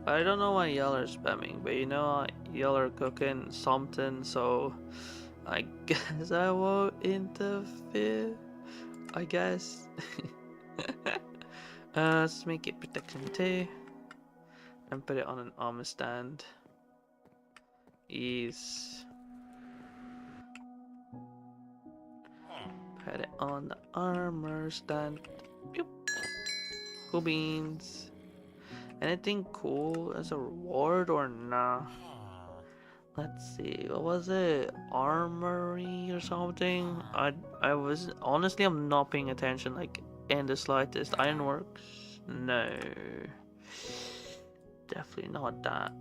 I don't know why y'all are spamming, but you know y'all are cooking something, so... I guess I won't interfere. I guess. Let's make it protection 2. And put it on an armor stand. Ease. Put it on the armor stand. Boop. Cool beans. Anything cool as a reward or nah? Let's see, what was it? Armory or something? I was honestly, I'm not paying attention like in the slightest. Ironworks? No. Definitely not that.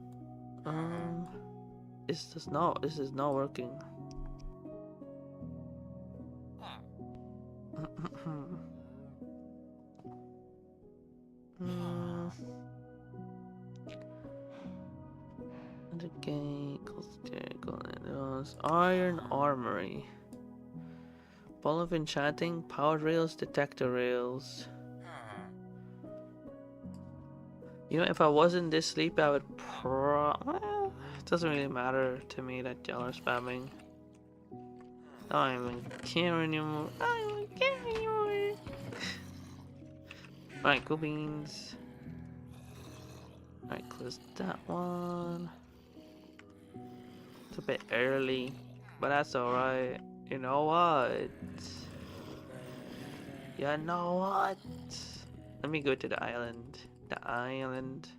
This is not working. The gate, Iron Armory. Ball of Enchanting, Power Rails, Detector Rails. You know, if I wasn't this sleepy, I would well, it doesn't really matter to me that y'all are spamming. I don't even care anymore. I don't even care anymore. Alright, cool beans. Alright, close that one. It's a bit early, but that's alright. You know what? You know what? Let me go to the island. The island.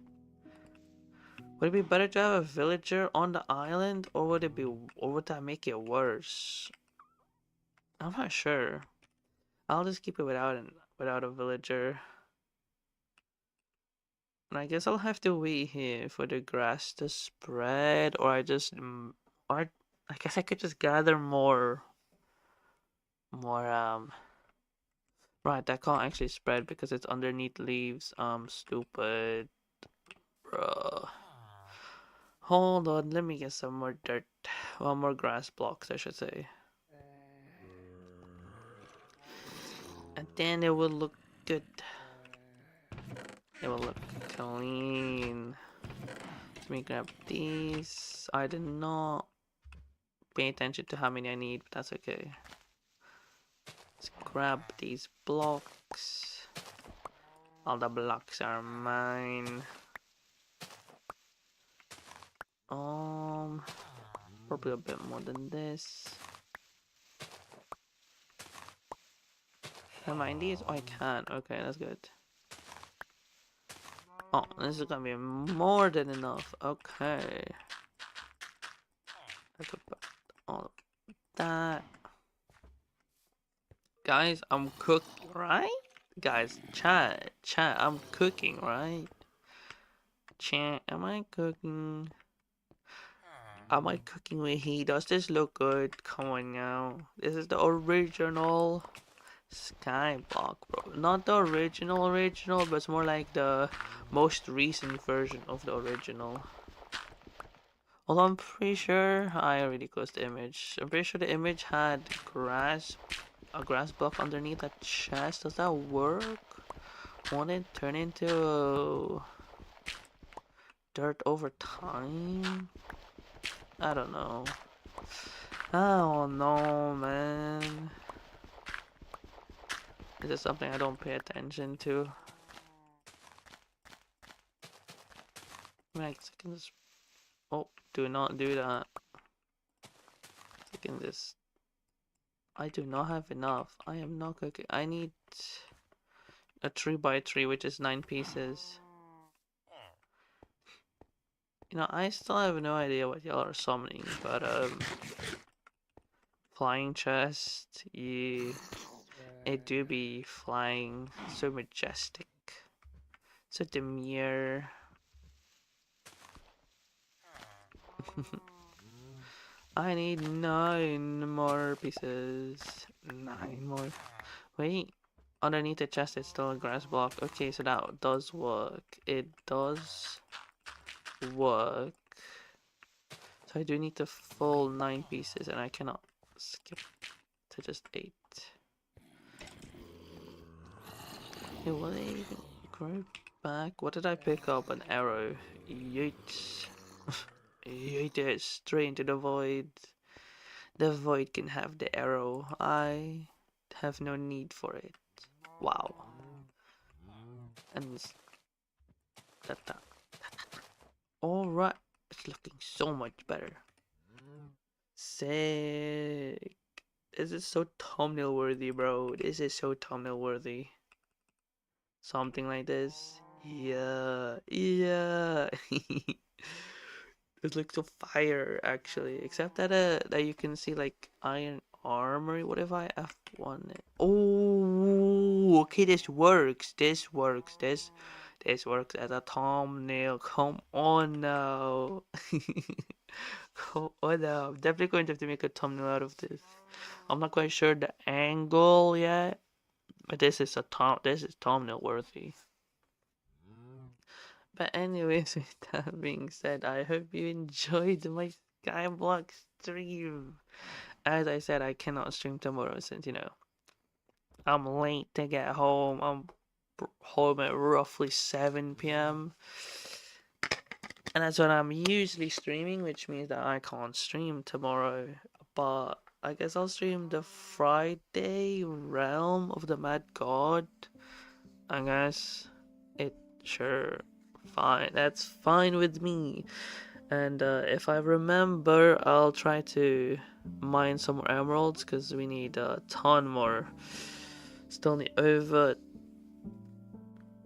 Would it be better to have a villager on the island, or would that make it worse? I'm not sure. I'll just keep it without a villager. And I guess I'll have to wait here for the grass to spread, or I guess I could just gather more. Right, that can't actually spread because it's underneath leaves. Stupid. Bruh. Hold on, let me get some more dirt. Well, more grass blocks, I should say. And then it will look good. It will look clean. Let me grab these. I did not pay attention to how many I need, but that's okay. Let's grab these blocks. All the blocks are mine. Probably a bit more than this. Can I mine these? Oh, I can. Okay, that's good. Oh, this is gonna be more than enough. Okay. Let's put all of that. Guys, I'm cooking, right? Guys, chat, I'm cooking, right? Chat, am I cooking? Am I cooking with heat? Does this look good? Come on now. This is the original Skyblock, bro. Not the original, but it's more like the most recent version of the original. Although I'm pretty sure I already closed the image. I'm pretty sure the image had a grass block underneath that chest. Does that work? Won't it turn into dirt over time? I don't know. I don't know, man. Is it something I don't pay attention to? I mean, I can just... Oh, do not do that. I can just... I do not have enough. I am not cooking. I need a 3x3, which is 9 pieces. You know, I still have no idea what y'all are summoning, but flying chest, yeah, it do be flying so majestic, so demure. I need 9 more pieces. 9 more. Wait, underneath the chest it's still a grass block. Okay, so that does work. It does work. So I do need the full 9 pieces and I cannot skip to just 8. Hey, will they even grow back? What did I pick up? An arrow. Yeet. Yeet it straight into the void. The void can have the arrow. I have no need for it. Wow. And that. Alright. It's looking so much better. Sick. This is so thumbnail worthy, bro. This is so thumbnail worthy. Something like this. Yeah. Yeah. It looks so fire actually. Except that you can see like iron armor. What if I F1 it? Oh, okay, this works. This works. This works as a thumbnail. Come on now. Come on now. I'm definitely going to have to make a thumbnail out of this. I'm not quite sure the angle yet, but this is thumbnail worthy. But anyways, with that being said, I hope you enjoyed my Skyblock stream. As I said, I cannot stream tomorrow since, you know, I'm late to get home. I'm home at roughly 7 p.m. And that's when I'm usually streaming, which means that I can't stream tomorrow. But I guess I'll stream the Friday Realm of the Mad God. I guess it sure fine. That's fine with me. And if I remember, I'll try to mine some more emeralds because we need a ton more. Still need over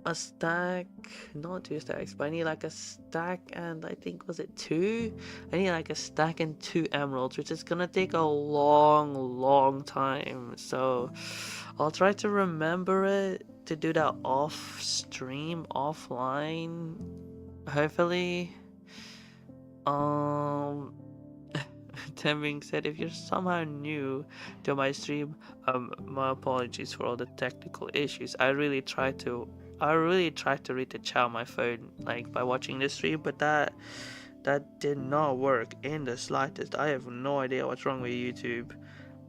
a stack, not 2 stacks, but I need like a stack and I think was it 2? I need like a stack and 2 emeralds, which is gonna take a long time. So I'll try to remember it to do that off stream, offline. Hopefully. That being said, if you're somehow new to my stream, my apologies for all the technical issues. I really tried to read the chat on my phone, like by watching this stream, but that did not work in the slightest. I have no idea what's wrong with YouTube.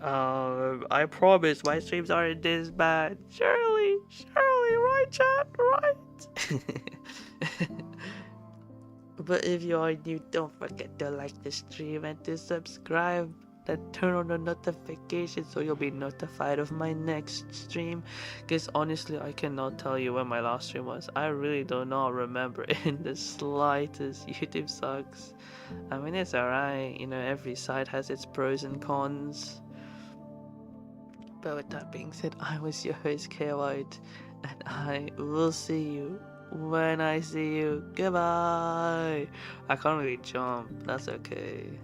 I promise my streams aren't this bad. Surely, right, chat, right? But if you are new, don't forget to like the stream and to subscribe. Then turn on the notifications so you'll be notified of my next stream. Because honestly, I cannot tell you when my last stream was. I really do not remember in the slightest. YouTube sucks. I mean, it's alright. You know, every side has its pros and cons. But with that being said, I was your host, K White, and I will see you when I see you. Goodbye. I can't really jump. That's okay.